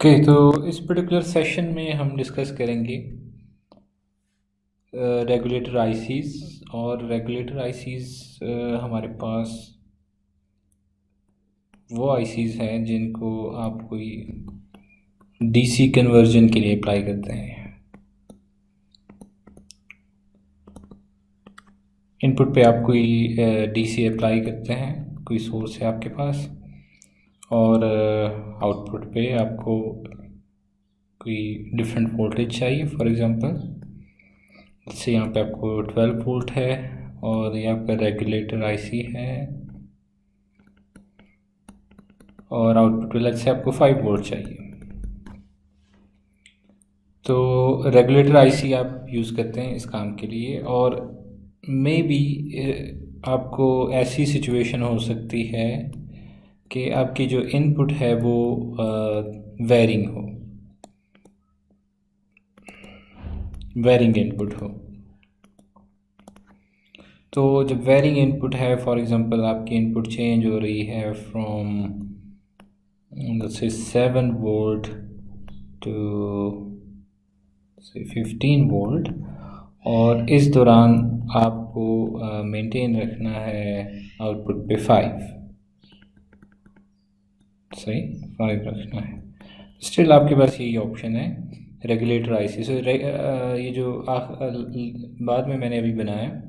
Okay तो इस particular session में हम डिस्कस करेंगे रेगुलेटर आईसीज। और रेगुलेटर आईसीज हमारे पास वो आईसीज हैं जिनको आप कोई डीसी कन्वर्जन के लिए अप्लाई करते हैं। इनपुट पे आप कोई डीसी अप्लाई करते हैं, कोई सोर्स है आपके पास, और आउटपुट पे आपको कोई डिफरेंट वोल्टेज चाहिए। फॉर एग्जांपल जैसे यहाँ पे आपको 12 वोल्ट है और यहाँ पर रेगुलेटर आईसी है और आउटपुट पे से आपको 5 वोल्ट चाहिए। तो रेगुलेटर आईसी आप यूज़ करते हैं इस काम के लिए। और मे बी आपको ऐसी सिचुएशन हो सकती है कि आपकी जो इनपुट है वो वेरिंग इनपुट हो। तो जब वेरिंग इनपुट है, फॉर एग्जांपल आपकी इनपुट चेंज हो रही है फ्रॉम से 7 वोल्ट टू से 15 वोल्ट, और इस दौरान आपको मेंटेन रखना है आउटपुट पे 5 रखना है। स्टिल आपके पास यही ऑप्शन है रेगुलेटर आईसी। सो ये जो बाद में मैंने अभी बनाया,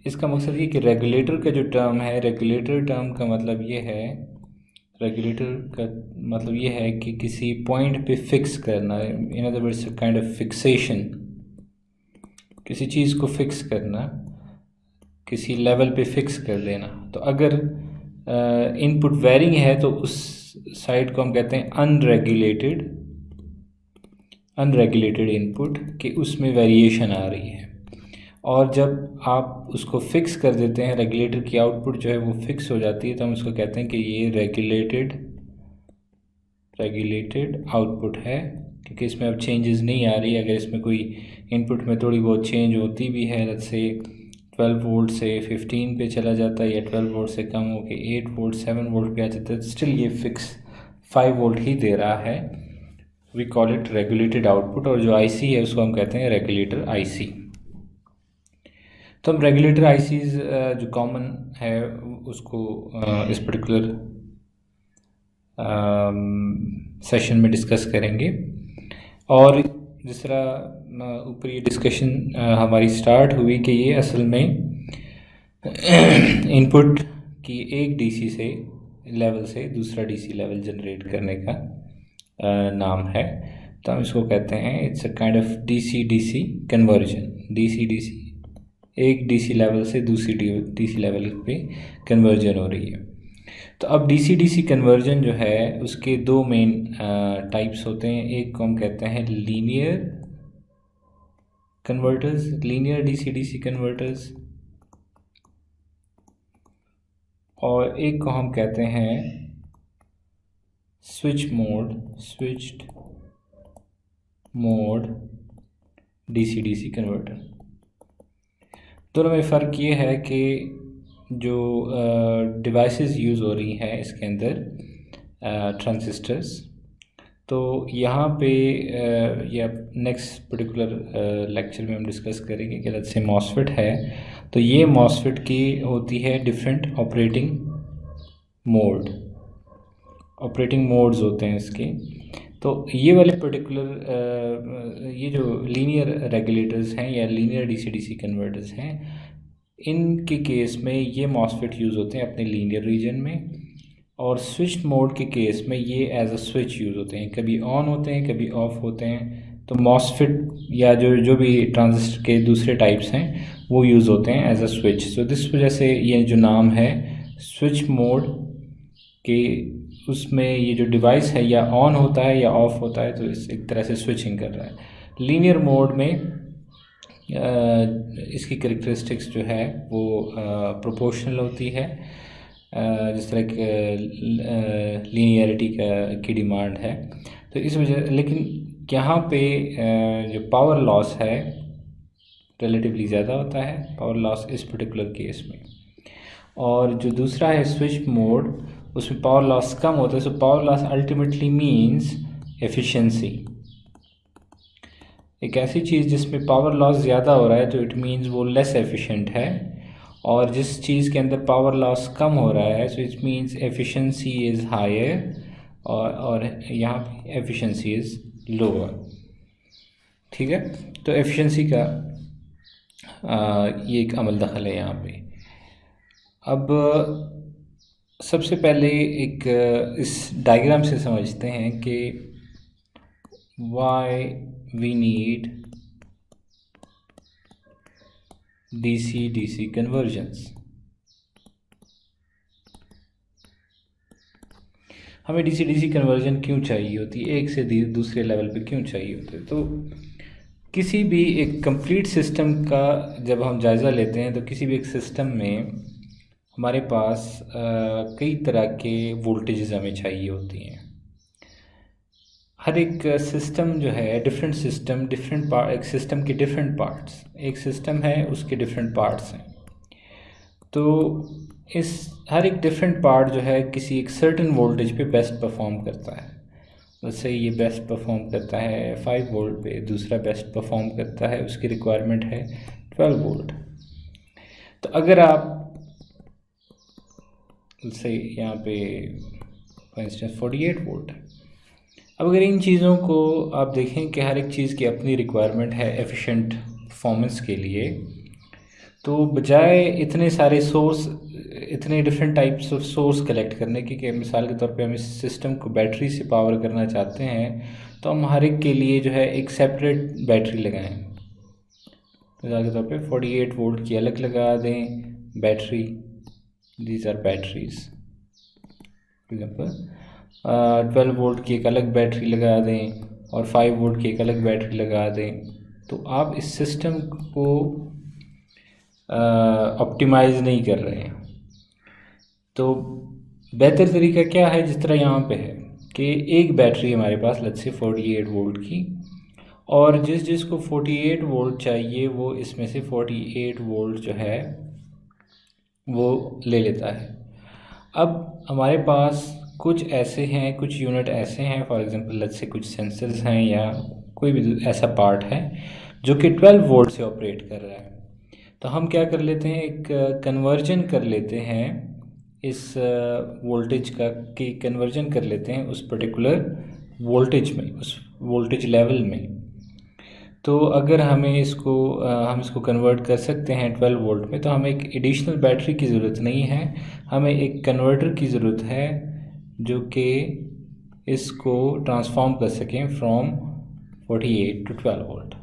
इसका मकसद ये कि रेगुलेटर का जो टर्म है, रेगुलेटर टर्म का मतलब ये है, रेगुलेटर का मतलब ये है कि किसी पॉइंट पे फिक्स करना, in other words kind of fixation, किसी चीज़ को फिक्स करना, किसी लेवल पे फिक्स कर देना। तो अगर इनपुट वेरिंग है तो उस साइड को हम कहते हैं अनरेगुलेटेड इनपुट, कि उसमें वेरिएशन आ रही है। और जब आप उसको फिक्स कर देते हैं, रेगुलेटर की आउटपुट जो है वो फिक्स हो जाती है, तो हम उसको कहते हैं कि ये रेगुलेटेड आउटपुट है, क्योंकि इसमें अब चेंजेस नहीं आ रही। अगर इसमें कोई इनपुट में थोड़ी बहुत चेंज होती भी है, लेट्स से 12 वोल्ट से 15 पे चला जाता है, या 12 वोल्ट से कम होकर 8 वोल्ट 7 वोल्ट पे आ जाता है, स्टिल ये फिक्स 5 वोल्ट ही दे रहा है। We call it regulated output. और जो आईसी है उसको हम कहते हैं रेगुलेटर आईसी। तो हम रेगुलेटर आईसीज जो कॉमन है उसको इस पर्टिकुलर सेशन में डिस्कस करेंगे। और जिस तरह ऊपर ये डिस्कशन हमारी स्टार्ट हुई कि ये असल में इनपुट की एक डीसी से लेवल से दूसरा डीसी लेवल जनरेट करने का नाम है। तो हम इसको कहते हैं it's a kind of DC DC conversion. DC DC, एक डीसी लेवल से दूसरी डीसी लेवल पे कन्वर्जन हो रही है। तो अब डीसी डीसी कन्वर्जन जो है उसके दो मेन टाइप्स होते हैं। एक को हम कहते हैं linear converters, linear DC DC converters, और एक को हम कहते हैं switched mode DC DC converter. दोनों में फ़र्क ये है कि जो डिवाइसेस यूज़ हो रही हैं इसके अंदर ट्रांजिस्टर्स, तो यहाँ पे या नेक्स्ट पर्टिकुलर लेक्चर में हम डिस्कस करेंगे कि जैसे मॉसफेट है, तो ये मॉसफेट की होती है डिफरेंट ऑपरेटिंग मोड्स होते हैं इसके। तो ये वाले पर्टिकुलर ये जो लीनियर रेगुलेटर्स हैं या लीनियर डीसी डीसी कन्वर्टर्स हैं, इनके केस में ये मॉसफेट यूज़ होते हैं अपने लीनियर रीजन में। और स्विच मोड के केस में ये एज अ स्विच यूज़ होते हैं, कभी ऑन होते हैं कभी ऑफ होते हैं। तो मॉसफेट या जो भी ट्रांजिस्टर के दूसरे टाइप्स हैं वो यूज़ होते हैं as a switch. So this वजह से ये जो नाम है स्विच मोड के, उसमें ये जो डिवाइस है या ऑन होता है या ऑफ होता है, तो इस एक तरह से स्विचिंग कर रहा है। लीनियर मोड में इसकी कैरेक्टरिस्टिक्स जो है वो प्रोपोर्शनल होती है, जिस तरह लीनियरिटी की डिमांड है। तो इस वजह, लेकिन यहाँ पे जो पावर लॉस है रिलेटिवली ज़्यादा होता है, पावर लॉस इस पर्टिकुलर केस में। और जो दूसरा है स्विच मोड, उसमें पावर लॉस कम होता है। So power loss ultimately means efficiency, एक ऐसी चीज़ जिसमें पावर लॉस ज़्यादा हो रहा है तो इट मीन्स वो लेस एफिशिएंट है, और जिस चीज़ के अंदर पावर लॉस कम हो रहा है so it means efficiency is higher, और यहाँ पे एफिशिएंसी इज़ लोअर। ठीक है, तो एफिशिएंसी का ये एक अमल दखल है यहाँ पे। अब सबसे पहले एक इस डायग्राम से समझते हैं कि why we need DC DC conversions. हमें डीसी डीसी कन्वर्जन क्यों चाहिए होती है, एक से दूसरे लेवल पे क्यों चाहिए होते है? तो किसी भी एक कंप्लीट सिस्टम का जब हम जायज़ा लेते हैं तो किसी भी एक सिस्टम में हमारे पास कई तरह के वोल्टेजेस हमें चाहिए होती हैं। हर एक सिस्टम जो है डिफरेंट सिस्टम, डिफरेंट पार्ट, एक सिस्टम के डिफरेंट पार्ट्स, एक सिस्टम है उसके डिफरेंट पार्ट्स हैं। तो इस हर एक डिफरेंट पार्ट जो है किसी एक सर्टेन वोल्टेज पे बेस्ट परफॉर्म करता है। जैसे ये बेस्ट परफॉर्म करता है 5 वोल्ट पे, दूसरा बेस्ट परफॉर्म करता है उसकी रिक्वायरमेंट है 12 वोल्ट। तो अगर आप जैसे यहाँ पे फॉर इंस्टेंस 48 वोल्ट है। अब अगर इन चीज़ों को आप देखें कि हर एक चीज़ की अपनी रिक्वायरमेंट है एफिशिएंट परफॉर्मेंस के लिए, तो बजाय इतने सारे सोर्स, इतने different types of source collect करने के, कि मिसाल के तौर पे हम इस सिस्टम को बैटरी से पावर करना चाहते हैं तो हम हर एक के लिए जो है एक सेपरेट बैटरी लगाएं। मिसाल के तौर पे 48 वोल्ट की अलग लगा दें battery, these are batteries. For example 12 volt की एक अलग बैटरी लगा दें और 5 वोल्ट की एक अलग बैटरी लगा दें। तो आप इस सिस्टम को ऑप्टिमाइज़ नहीं कर रहे हैं। तो बेहतर तरीका क्या है, जिस तरह यहाँ पे है कि एक बैटरी हमारे पास लेट्स से 48 वोल्ट की, और जिसको 48 वोल्ट चाहिए वो इसमें से 48 वोल्ट जो है वो ले लेता है। अब हमारे पास कुछ ऐसे हैं, कुछ यूनिट ऐसे हैं, फॉर एग्जांपल लेट्स से कुछ सेंसर्स हैं या कोई भी ऐसा पार्ट है जो कि 12 वोल्ट से ऑपरेट कर रहा है। तो हम क्या कर लेते हैं, एक कन्वर्जन कर लेते हैं इस वोल्टेज का, कि कन्वर्जन कर लेते हैं उस पर्टिकुलर वोल्टेज में, उस वोल्टेज लेवल में। तो अगर हमें इसको हम इसको कन्वर्ट कर सकते हैं 12 वोल्ट में, तो हमें एक एडिशनल बैटरी की ज़रूरत नहीं है, हमें एक कन्वर्टर की ज़रूरत है जो कि इसको ट्रांसफॉर्म कर सकें फ्रॉम 48 टू 12 वोल्ट।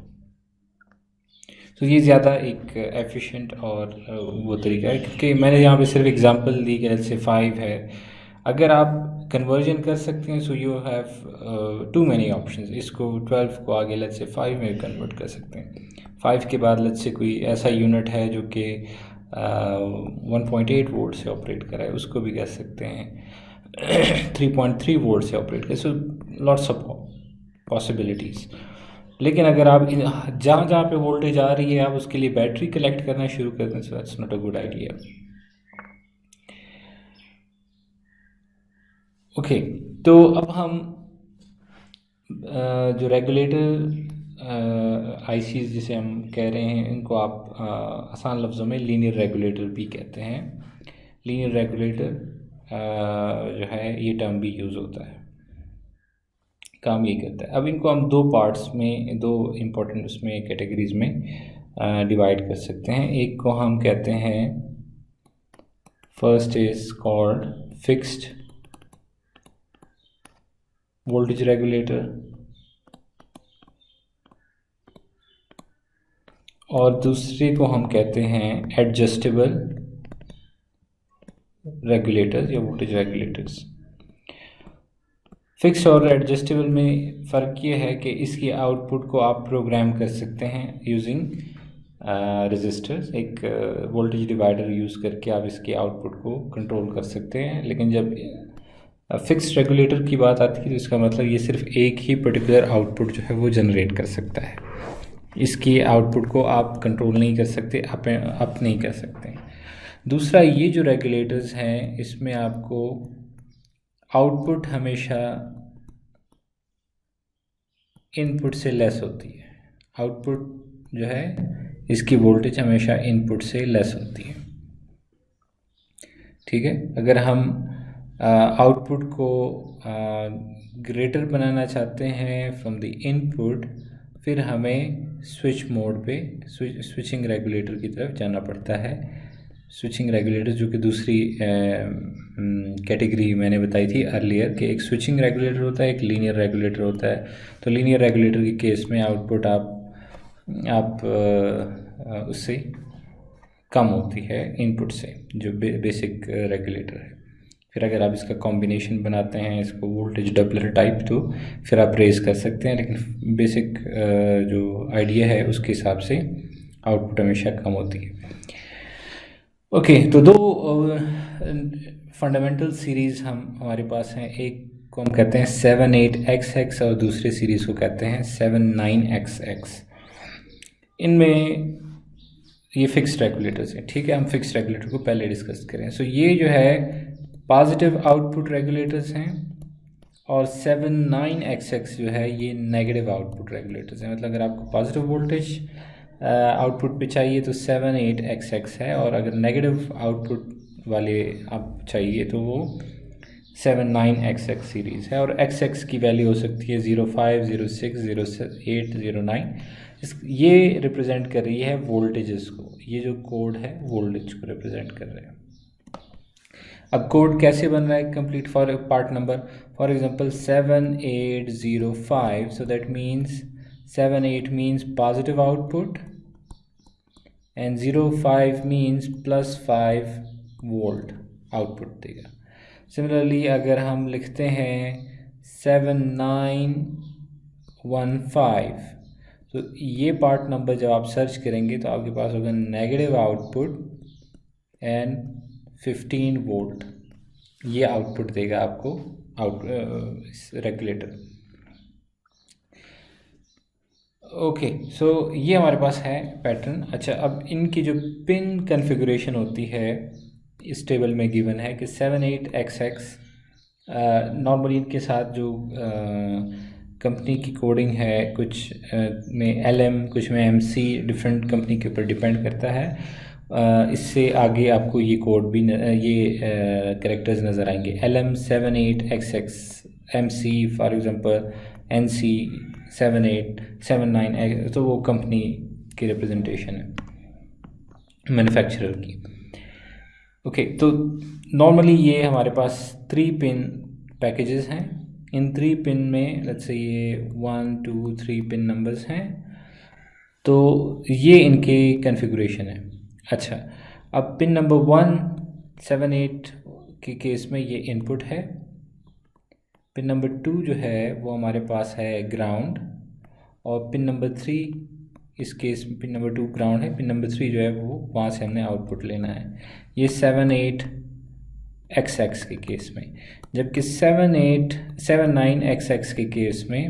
तो ये ज़्यादा एक एफिशिएंट और वो तरीका है, क्योंकि मैंने यहाँ पे सिर्फ एग्जांपल दी कि जैसे 5 है। अगर आप कन्वर्जन कर सकते हैं so you have too many options. इसको 12 को आगे लेट्स से 5 में कन्वर्ट कर सकते हैं। 5 के बाद लेट्स से कोई ऐसा यूनिट है जो कि 1.8 वोल्ट से ऑपरेट कर रहा है, उसको भी कह सकते हैं 3.3 वोल्ट से ऑपरेट कर। So lots of possibilities. लेकिन अगर आप जहाँ जहाँ पे वोल्टेज आ रही है आप उसके लिए बैटरी कलेक्ट करना शुरू कर दें, so that's not a good idea. Okay, तो अब हम जो रेगुलेटर आईसीज जिसे हम कह रहे हैं, इनको आप आसान लफ्ज़ों में लीनियर रेगुलेटर भी कहते हैं। लीनियर रेगुलेटर जो है ये टर्म भी यूज़ होता है, काम ये करता है। अब इनको हम दो पार्ट्स में, दो इम्पोर्टेंट उसमें कैटेगरीज में डिवाइड कर सकते हैं। एक को हम कहते हैं, first is called fixed voltage regulator, और दूसरे को हम कहते हैं एडजस्टेबल रेगुलेटर्स या वोल्टेज रेगुलेटर्स। फिक्स और एडजस्टेबल में फ़र्क ये है कि इसकी आउटपुट को आप प्रोग्राम कर सकते हैं यूजिंग रेजिस्टर्स। एक वोल्टेज डिवाइडर यूज़ करके आप इसके आउटपुट को कंट्रोल कर सकते हैं। लेकिन जब फिक्स्ड रेगुलेटर की बात आती है तो इसका मतलब ये सिर्फ एक ही पर्टिकुलर आउटपुट जो है वो जनरेट कर सकता है, इसकी आउटपुट को आप कंट्रोल नहीं कर सकते, आप नहीं कर सकते। दूसरा, ये जो रेगुलेटर्स हैं इसमें आपको आउटपुट हमेशा इनपुट से लेस होती है। आउटपुट जो है इसकी वोल्टेज हमेशा इनपुट से लेस होती है। ठीक है, अगर हम आउटपुट को ग्रेटर बनाना चाहते हैं फ्रॉम द इनपुट, फिर हमें स्विच मोड पे स्विचिंग रेगुलेटर की तरफ जाना पड़ता है। स्विचिंग रेगुलेटर जो कि दूसरी कैटेगरी मैंने बताई थी अर्लियर कि एक स्विचिंग रेगुलेटर होता है, एक लीनियर रेगुलेटर होता है। तो लीनियर रेगुलेटर के केस में आउटपुट आप उससे कम होती है इनपुट से, जो बेसिक रेगुलेटर है। फिर अगर आप इसका कॉम्बिनेशन बनाते हैं, इसको वोल्टेज डबलर टाइप, तो फिर आप रेज कर सकते हैं, लेकिन बेसिक जो आइडिया है उसके हिसाब से आउटपुट हमेशा कम होती है। ओके, तो दो फंडामेंटल सीरीज़ हमारे पास हैं। एक को हम कहते हैं 78XX और दूसरे सीरीज़ को कहते हैं 79XX। इनमें ये फिक्स्ड रेगुलेटर्स हैं। ठीक है, हम फिक्स्ड रेगुलेटर को पहले डिस्कस करें। सो ये जो है पॉजिटिव आउटपुट रेगुलेटर्स हैं, और 79XX जो है ये नेगेटिव आउटपुट रेगुलेटर्स हैं। मतलब अगर आपको पॉजिटिव वोल्टेज आउटपुट पे चाहिए तो 78XX है, और अगर नेगेटिव आउटपुट वाले आप चाहिए तो वो 79XX सीरीज़ है। और XX की वैल्यू हो सकती है 05, 06, 08, 09। ये रिप्रेजेंट कर रही है वोल्टेजेस को। ये जो कोड है वोल्टेज को रिप्रेजेंट कर रहे हैं। अब कोड कैसे बन रहा है complete for part number? For example 7805, so that means 78 means positive output and 05 means +5 volt output देगा। सिमिलरली अगर हम लिखते हैं 7915, तो ये पार्ट नंबर जब आप सर्च करेंगे तो आपके पास होगा नेगेटिव आउटपुट एंड 15 वोल्ट। ये आउटपुट देगा आपको रेगुलेटर। ओके, सो ये हमारे पास है पैटर्न। अच्छा, अब इनकी जो पिन कॉन्फ़िगरेशन होती है इस टेबल में गिवन है कि 78XX नॉर्मली इनके साथ जो कंपनी की कोडिंग है, कुछ में LM, कुछ में MC, डिफरेंट कंपनी के ऊपर डिपेंड करता है। इससे आगे आपको ये कोड भी ये कैरेक्टर्स नज़र आएंगे। LM 78XX, MC for example NC 7879, तो वो कंपनी की रिप्रेजेंटेशन है मैन्युफैक्चरर की। ओके, तो नॉर्मली ये हमारे पास 3 पिन पैकेजेस हैं। इन 3 पिन में लेट्स से ये 1, 2, 3 पिन नंबर्स हैं, तो ये इनके कॉन्फ़िगरेशन है। अच्छा, अब पिन नंबर 1 78 के केस में ये इनपुट है। पिन नंबर 2 जो है वो हमारे पास है ग्राउंड, और पिन नंबर 3 इस केस में पिन नंबर 2 ग्राउंड है, पिन नंबर 3 जो है वो वहाँ से हमने आउटपुट लेना है। ये 78XX के केस में। जबकि 79XX के केस में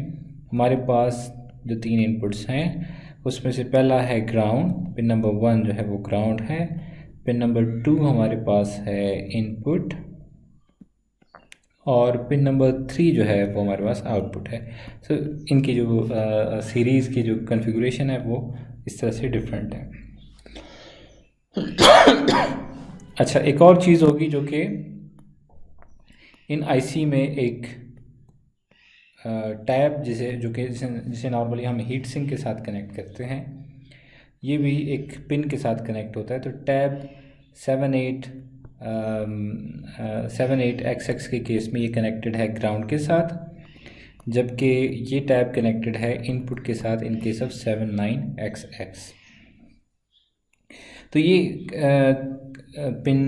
हमारे पास जो 3 इनपुट्स हैं उसमें से पहला है ग्राउंड, पिन नंबर 1 जो है वो ग्राउंड है, पिन नंबर 2 हमारे पास है इनपुट, और पिन नंबर 3 जो है वो हमारे पास आउटपुट है। सो इनकी जो सीरीज़ की जो कॉन्फ़िगरेशन है वो इस तरह से डिफरेंट है। अच्छा, एक और चीज़ होगी जो कि इन IC में एक टैब जिसे नॉर्मली हम हीट सिंक के साथ कनेक्ट करते हैं, ये भी एक पिन के साथ कनेक्ट होता है। तो टैब 78XX के केस में ये कनेक्टेड है ग्राउंड के साथ, जबकि ये टैब कनेक्टेड है इनपुट के साथ इन केस ऑफ 79XX। तो ये पिन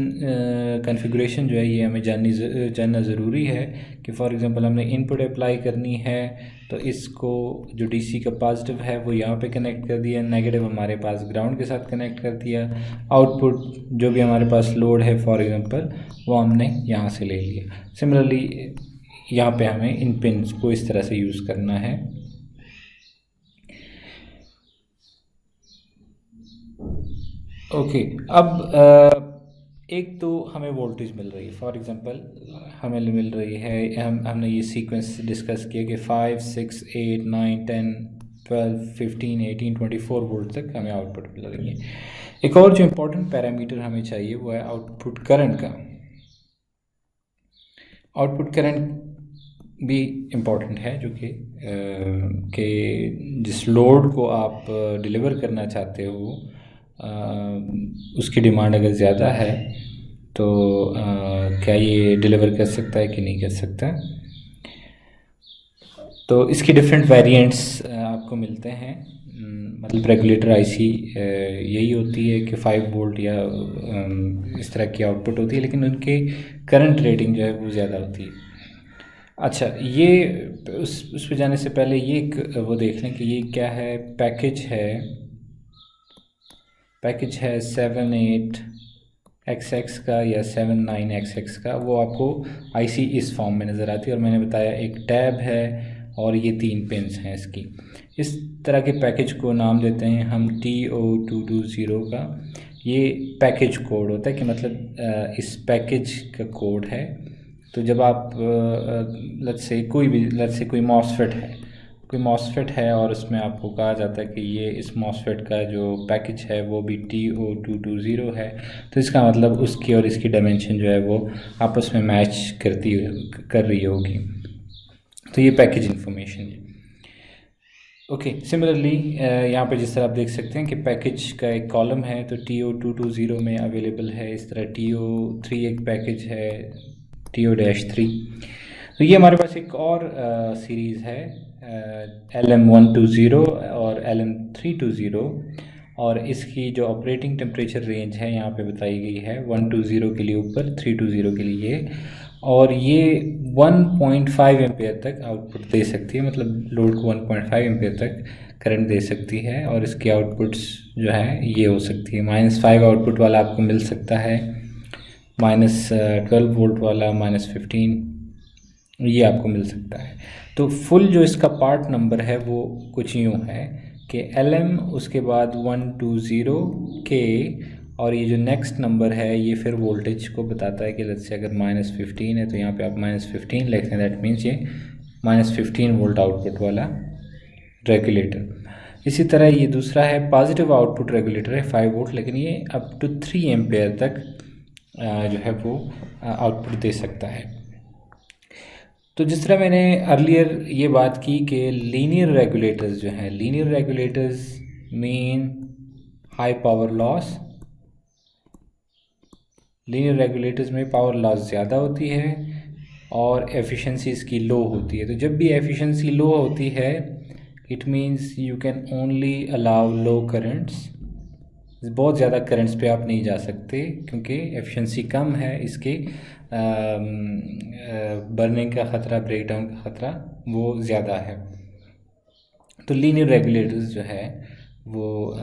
कॉन्फ़िगरेशन जो है ये हमें जानना ज़रूरी है कि फॉर एग्जांपल हमने इनपुट अप्लाई करनी है तो इसको जो DC का पॉजिटिव है वो यहाँ पे कनेक्ट कर दिया, नेगेटिव हमारे पास ग्राउंड के साथ कनेक्ट कर दिया, आउटपुट जो भी हमारे पास लोड है फॉर एग्जांपल वो हमने यहाँ से ले लिया। सिमिलरली यहाँ पे हमें इन पिन्स को इस तरह से यूज़ करना है। ओके, अब एक तो हमें वोल्टेज मिल रही है, फॉर एग्जांपल हमें मिल रही है, हमने ये सीक्वेंस डिस्कस किया कि 5, 6, 8, 9, 10, 12, 15, 18, 24 वोल्ट तक हमें आउटपुट मिल रही है। एक और जो इम्पोर्टेंट पैरामीटर हमें चाहिए वो है आउटपुट करंट का। आउटपुट करंट भी इम्पॉर्टेंट है, जो कि जिस लोड को आप डिलीवर करना चाहते हो उसकी डिमांड अगर ज़्यादा है तो क्या ये डिलीवर कर सकता है कि नहीं कर सकता। तो इसकी डिफरेंट वेरिएंट्स आपको मिलते हैं। मतलब रेगुलेटर आईसी यही होती है कि 5 वोल्ट या इस तरह की आउटपुट होती है, लेकिन उनके करंट रेटिंग जो है वो ज़्यादा होती है। अच्छा, ये उस पे जाने से पहले ये एक वो देख लें कि ये क्या है। पैकेज है 78XX का या 79XX का, वो आपको आईसी इस फॉर्म में नज़र आती है। और मैंने बताया एक टैब है और ये 3 पिन्स हैं इसकी। इस तरह के पैकेज को नाम देते हैं हम TO220 का। ये पैकेज कोड होता है कि मतलब इस पैकेज का कोड है। तो जब आप लेट्स से कोई मॉसफेट है और उसमें आपको कहा जाता है कि ये इस मॉसफेट का जो पैकेज है वो भी TO220 है, तो इसका मतलब उसकी और इसकी डायमेंशन जो है वो आपस में मैच कर रही होगी। तो ये पैकेज इन्फॉर्मेशन है। ओके, सिमिलरली यहाँ पे जिस तरह आप देख सकते हैं कि पैकेज का एक कॉलम है तो TO220 में अवेलेबल है। इस तरह TO3 एक पैकेज है, TO-3। तो ये हमारे पास एक और सीरीज़ है LM120 और LM320, और इसकी जो ऑपरेटिंग टेम्परेचर रेंज है यहाँ पे बताई गई है 120 के लिए ऊपर, 320 के लिए, और ये 1.5 एम्पेयर तक आउटपुट दे सकती है। मतलब लोड को 1.5 एम्पेयर तक करंट दे सकती है, और इसकी आउटपुट्स जो है ये हो सकती है। -5 आउटपुट वाला आपको मिल सकता है, -12 वोल्ट वाला, -15, ये आपको मिल सकता है। तो फुल जो इसका पार्ट नंबर है वो कुछ यूँ है कि LM, उसके बाद 120K, और ये जो नेक्स्ट नंबर है ये फिर वोल्टेज को बताता है कि लेट्स से अगर -15 है तो यहाँ पे आप -15 लिख दें। दैट मीन्स ये -15 वोल्ट आउटपुट वाला रेगुलेटर। इसी तरह ये दूसरा है पॉजिटिव आउटपुट रेगुलेटर है 5 वोल्ट, लेकिन ये अप टू 3 एम्पेयर तक जो है वो आउटपुट दे सकता है। तो जिस तरह मैंने अर्लियर ये बात की कि लीनियर रेगुलेटर्स जो हैं, linear regulators mean high power loss. Linear regulators में पावर लॉस ज़्यादा होती है और एफिशिएंसी इसकी लो होती है। तो जब भी एफिशिएंसी लो होती है it means you can only allow low currents. बहुत ज़्यादा करंट्स पे आप नहीं जा सकते क्योंकि एफिशिएंसी कम है, इसके बर्निंग का ख़तरा, ब्रेकडाउन का ख़तरा वो ज़्यादा है। तो लीनियर रेगुलेटर्स जो है वो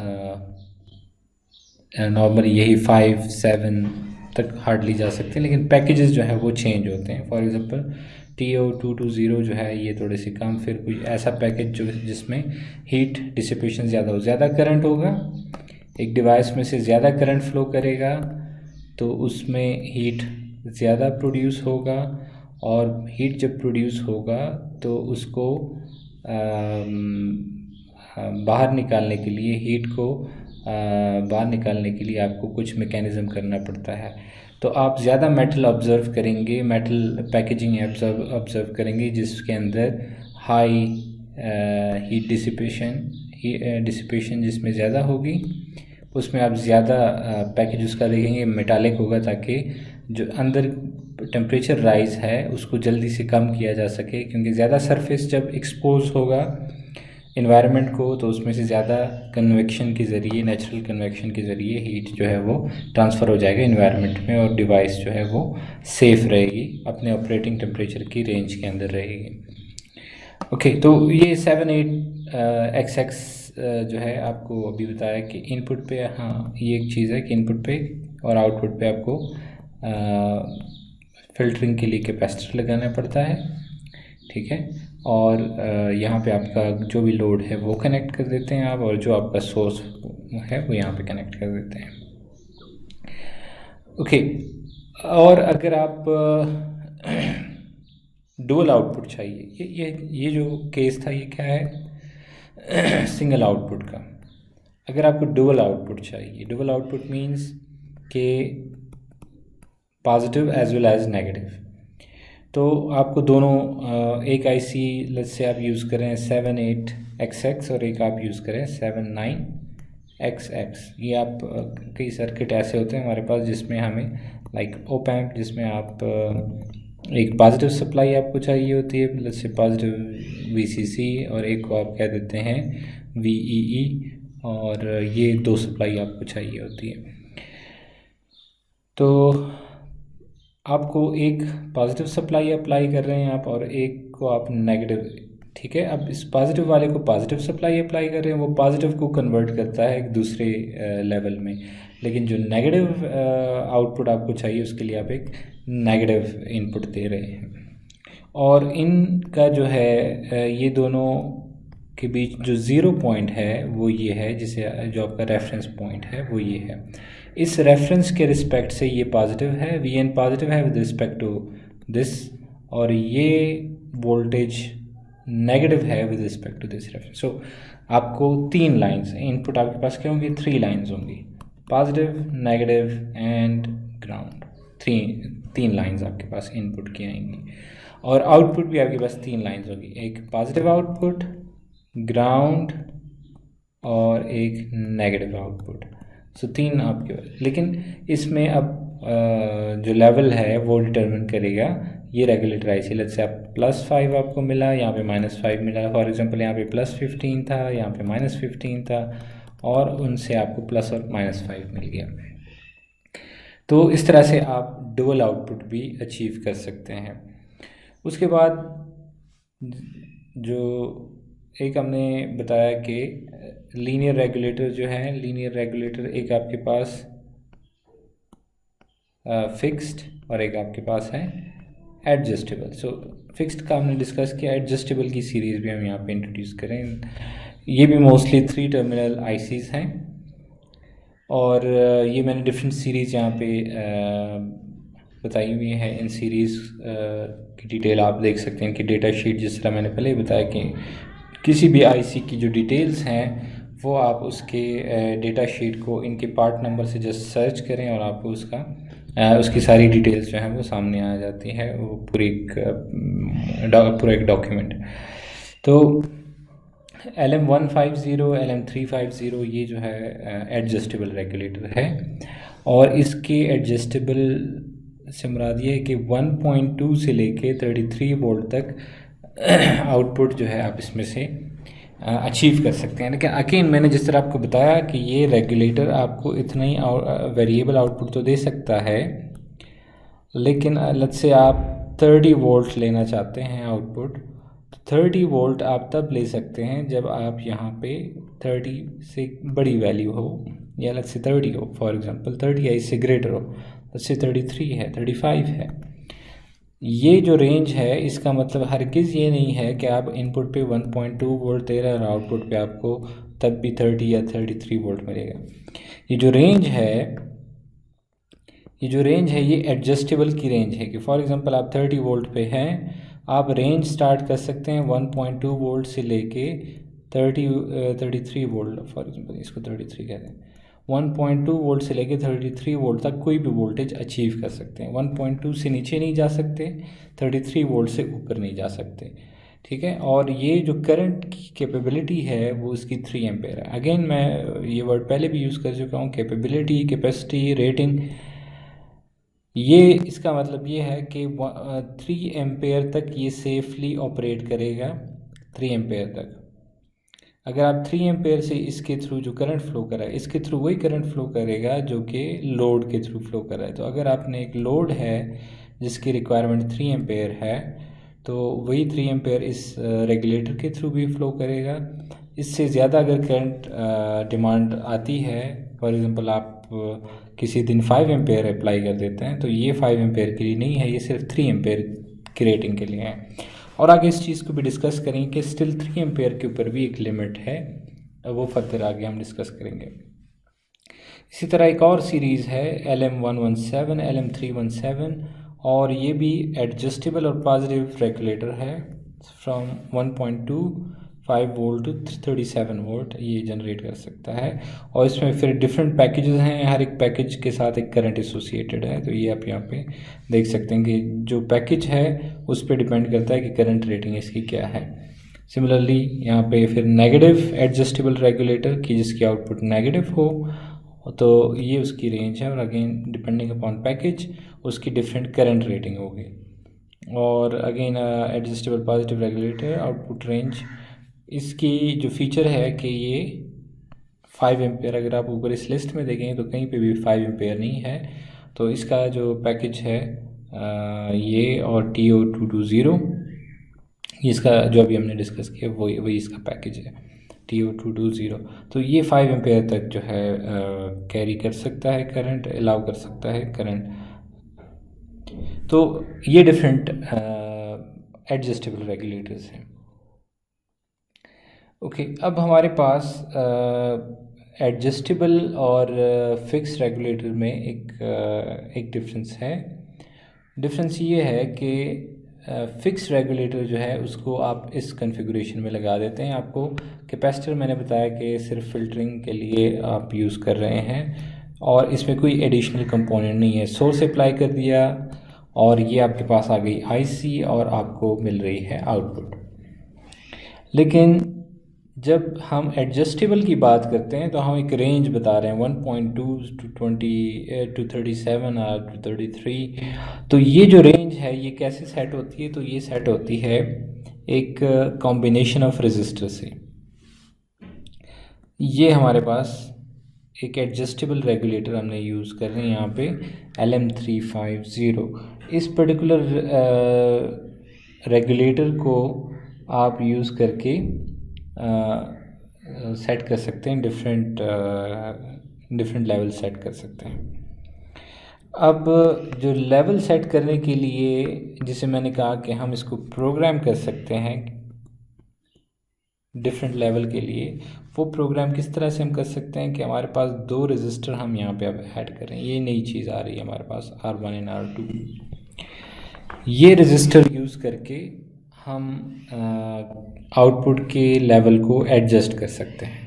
नॉर्मली यही 5, 7 तक हार्डली जा सकते हैं, लेकिन पैकेजेस जो है वो चेंज होते हैं। फॉर एग्जांपल TO220 जो है ये थोड़े से कम, फिर कोई ऐसा पैकेज जो जिसमें हीट डिसिपेशन ज़्यादा हो, ज़्यादा करंट होगा, एक डिवाइस में से ज़्यादा करंट फ्लो करेगा तो उसमें हीट ज़्यादा प्रोड्यूस होगा, और हीट जब प्रोड्यूस होगा तो उसको बाहर निकालने के लिए, हीट को बाहर निकालने के लिए आपको कुछ मैकेनिज़्म करना पड़ता है। तो आप ज़्यादा मेटल ऑब्ज़र्व करेंगे, मेटल पैकेजिंग ऑब्ज़र्व करेंगे जिसके अंदर हाई हीट डिसिपेशन जिसमें ज़्यादा होगी, उसमें आप ज़्यादा पैकेज उसका देखेंगे मेटालिक होगा, ताकि जो अंदर टेम्परेचर राइज है उसको जल्दी से कम किया जा सके। क्योंकि ज़्यादा सरफेस जब एक्सपोज होगा इन्वायरमेंट को तो उसमें से ज़्यादा कन्वेक्शन के ज़रिए, नेचुरल कन्वेक्शन के ज़रिए हीट जो है वो ट्रांसफ़र हो जाएगा इन्वायरमेंट में, और डिवाइस जो है वो सेफ़ रहेगी, अपने ऑपरेटिंग टेम्परेचर की रेंज के अंदर रहेगी। ओके, तो ये 78XX जो है आपको अभी बताया कि इनपुट पे, हाँ ये एक चीज़ है कि इनपुट पे और आउटपुट पे आपको फ़िल्टरिंग के लिए कैपेसिटर लगाना पड़ता है, ठीक है। और यहाँ पे आपका जो भी लोड है वो कनेक्ट कर देते हैं आप, और जो आपका सोर्स है वो यहाँ पे कनेक्ट कर देते हैं। ओके। और अगर आप डुअल आउटपुट चाहिए, ये जो केस था ये क्या है, सिंगल आउटपुट का। अगर आपको डुअल आउटपुट चाहिए, डुअल आउटपुट मीन्स के positive as well as negative, तो आपको दोनों एक आईसी लेट्स से आप यूज़ करें 78XX और एक आप यूज़ करें 79XX। ये आप कई सर्किट ऐसे होते हैं हमारे पास जिसमें हमें लाइक ओप एम्प, जिसमें आप एक पॉजिटिव सप्लाई आपको चाहिए होती है, लेट्स से पॉजिटिव VCC, और एक को आप कह देते हैं VEE, और ये दो सप्लाई आपको चाहिए होती है। तो आपको एक पॉजिटिव सप्लाई अप्लाई कर रहे हैं आप, और एक को आप नेगेटिव, ठीक है। अब इस पॉजिटिव वाले को पॉजिटिव सप्लाई अप्लाई कर रहे हैं, वो पॉजिटिव को कन्वर्ट करता है एक दूसरे लेवल में, लेकिन जो नेगेटिव आउटपुट आपको चाहिए उसके लिए आप एक नेगेटिव इनपुट दे रहे हैं। और इनका जो है ये दोनों के बीच जो ज़ीरो पॉइंट है वो ये है, जिसे जो आपका रेफरेंस पॉइंट है वो ये है। इस रेफरेंस के रिस्पेक्ट से ये पॉजिटिव है, VN पॉजिटिव है विद रिस्पेक्ट टू दिस, और ये वोल्टेज नेगेटिव है with respect to this reference. So आपको तीन लाइंस इनपुट आपके पास क्या होंगी, थ्री लाइंस होंगी, पॉजिटिव, नेगेटिव एंड ग्राउंड। तीन लाइंस आपके पास इनपुट की आएंगी, और आउटपुट भी आपके पास तीन लाइंस होगी, एक पॉजिटिव आउटपुट, ग्राउंड और एक नेगेटिव आउटपुट। सो तीन आपके पास, लेकिन इसमें अब जो लेवल है वो डिटरमिन करेगा ये रेगुलेटर आईसी। लेट्स से आप +5 आपको मिला, यहाँ पे -5 मिला, फॉर एग्जांपल यहाँ पे +15 था, यहाँ पे -15 था, और उनसे आपको प्लस और -5 मिल गया। तो इस तरह से आप डुअल आउटपुट भी अचीव कर सकते हैं। उसके बाद जो एक हमने बताया कि लीनियर रेगुलेटर जो है, लीनियर रेगुलेटर एक आपके पास फिक्स्ड और एक आपके पास है एडजस्टेबल। सो फिक्स्ड का हमने डिस्कस किया, एडजस्टेबल की सीरीज़ भी हम यहाँ पे इंट्रोड्यूस करें। ये भी मोस्टली 3 टर्मिनल आईसीज़ हैं, और ये मैंने डिफरेंट सीरीज़ यहाँ पे बताई हुई है। इन सीरीज़ की डिटेल आप देख सकते हैं कि डेटा शीट, जिस तरह मैंने पहले ही बताया कि किसी भी आईसी की जो डिटेल्स हैं वो आप उसके डेटा शीट को इनके पार्ट नंबर से जस्ट सर्च करें, और आपको उसकी सारी डिटेल्स जो हैं वो सामने आ जाती है, वो पूरा एक डॉक्यूमेंट। तो LM150, LM350 ये जो है एडजस्टेबल रेगुलेटर है, और इसके एडजस्टेबल से मुराद ये है कि 1.2 से लेके 33 वोल्ट तक आउटपुट जो है आप इसमें से अचीव कर सकते हैं। लेकिन अगेन मैंने जिस तरह आपको बताया कि ये रेगुलेटर आपको इतना ही वेरिएबल आउटपुट तो दे सकता है, लेकिन लेट्स से आप 30 वोल्ट लेना चाहते हैं आउटपुट, तो 30 वोल्ट आप तब ले सकते हैं जब आप यहाँ पे 30 से बड़ी वैल्यू हो, या लेट्स से 30 हो, फॉर एग्जांपल 30 या इससे ग्रेटर हो, लेट्स से 33 है, 35 है। ये जो रेंज है इसका मतलब हरगिज़ ये नहीं है कि आप इनपुट पे 1.2 वोल्ट दे रहे हैं और आउटपुट पे आपको तब भी 30 या 33 वोल्ट मिलेगा। ये जो रेंज है ये एडजस्टेबल की रेंज है कि फॉर एग्जांपल आप 30 वोल्ट पे हैं, आप रेंज स्टार्ट कर सकते हैं 1.2 वोल्ट से लेके 33 वोल्ट, फॉर एग्जांपल इसको 33 कहते हैं, 1.2 वोल्ट से लेके 33 वोल्ट तक कोई भी वोल्टेज अचीव कर सकते हैं। 1.2 से नीचे नहीं जा सकते, 33 वोल्ट से ऊपर नहीं जा सकते, ठीक है। और ये जो करंट की कैपेबिलिटी है वो इसकी 3 एम्पेयर है। अगेन मैं ये वर्ड पहले भी यूज़ कर चुका हूँ, कैपेबिलिटी, कैपेसिटी, रेटिंग। ये इसका मतलब ये है कि 3 एम्पेयर तक ये सेफली ऑपरेट करेगा, 3 एम्पेयर तक। अगर आप 3 एम्पेयर से इसके थ्रू जो करंट फ्लो कर रहा है, इसके थ्रू वही करंट फ्लो करेगा जो कि लोड के थ्रू फ्लो कर रहा है। तो अगर आपने एक लोड है जिसकी रिक्वायरमेंट 3 एम्पेयर है, तो वही 3 एम्पेयर इस रेगुलेटर के थ्रू भी फ्लो करेगा। इससे ज़्यादा अगर करंट डिमांड आती है, फॉर एग्ज़ाम्पल आप किसी दिन 5 एम्पेयर अप्लाई कर देते हैं, तो ये 5 एम्पेयर के लिए नहीं है, ये सिर्फ 3 एम्पेयर की रेटिंग के लिए है। और आगे इस चीज़ को भी डिस्कस करेंगे कि स्टिल 3 एम्पेयर के ऊपर भी एक लिमिट है, वो फर्दर आगे हम डिस्कस करेंगे। इसी तरह एक और सीरीज़ है LM117, LM317, और ये भी एडजस्टेबल और पॉजिटिव रेगुलेटर है। फ्रॉम 1.25 वोल्ट टू 37 वोल्ट ये जनरेट कर सकता है। और इसमें फिर डिफरेंट पैकेजेस हैं, हर एक पैकेज के साथ एक करंट एसोसिएटेड है। तो ये आप यहाँ पे देख सकते हैं कि जो पैकेज है उस पर डिपेंड करता है कि करंट रेटिंग इसकी क्या है। सिमिलरली यहाँ पे फिर नेगेटिव एडजस्टेबल रेगुलेटर की जिसकी आउटपुट नेगेटिव हो, तो ये उसकी रेंज है, और अगेन डिपेंडिंग अपॉन पैकेज उसकी डिफरेंट करंट रेटिंग होगी। और again adjustable positive regulator output range, इसकी जो फीचर है कि ये 5 एम्पेयर, अगर आप ऊपर इस लिस्ट में देखें तो कहीं पे भी 5 एम्पेयर नहीं है। तो इसका जो पैकेज है ये और TO220, इसका जो अभी हमने डिस्कस किया वही इसका पैकेज है TO220। तो ये 5 एम्पेयर तक जो है कैरी कर सकता है करंट, अलाउ कर सकता है करंट। तो ये डिफरेंट एडजस्टेबल रेगुलेटर्स हैं। ओके, अब हमारे पास एडजस्टेबल और फिक्स रेगुलेटर में एक डिफरेंस है। डिफरेंस ये है कि फिक्स रेगुलेटर जो है उसको आप इस कॉन्फ़िगरेशन में लगा देते हैं। आपको कैपेसिटर मैंने बताया कि सिर्फ फ़िल्टरिंग के लिए आप यूज़ कर रहे हैं, और इसमें कोई एडिशनल कंपोनेंट नहीं है। सोर्स अप्लाई कर दिया और ये आपके पास आ गई IC और आपको मिल रही है आउटपुट। लेकिन जब हम एडजस्टेबल की बात करते हैं तो हम एक रेंज बता रहे हैं 1.2 to 37 और to 33। तो ये जो रेंज है ये कैसे सेट होती है? तो ये सेट होती है एक कॉम्बिनेशन ऑफ रेजिस्टर से। ये हमारे पास एक एडजस्टेबल रेगुलेटर हमने यूज़ कर रहे हैं यहाँ पे LM350। इस पर्टिकुलर रेगुलेटर को आप यूज़ करके सेट कर सकते हैं, डिफरेंट लेवल सेट कर सकते हैं। अब जो लेवल सेट करने के लिए, जिसे मैंने कहा कि हम इसको प्रोग्राम कर सकते हैं डिफरेंट लेवल के लिए, वो प्रोग्राम किस तरह से हम कर सकते हैं कि हमारे पास 2 रजिस्टर हम यहाँ पे अब ऐड करें। ये नई चीज़ आ रही है हमारे पास R1 एंड R2। ये रजिस्टर यूज़ करके हम आउटपुट के लेवल को एडजस्ट कर सकते हैं।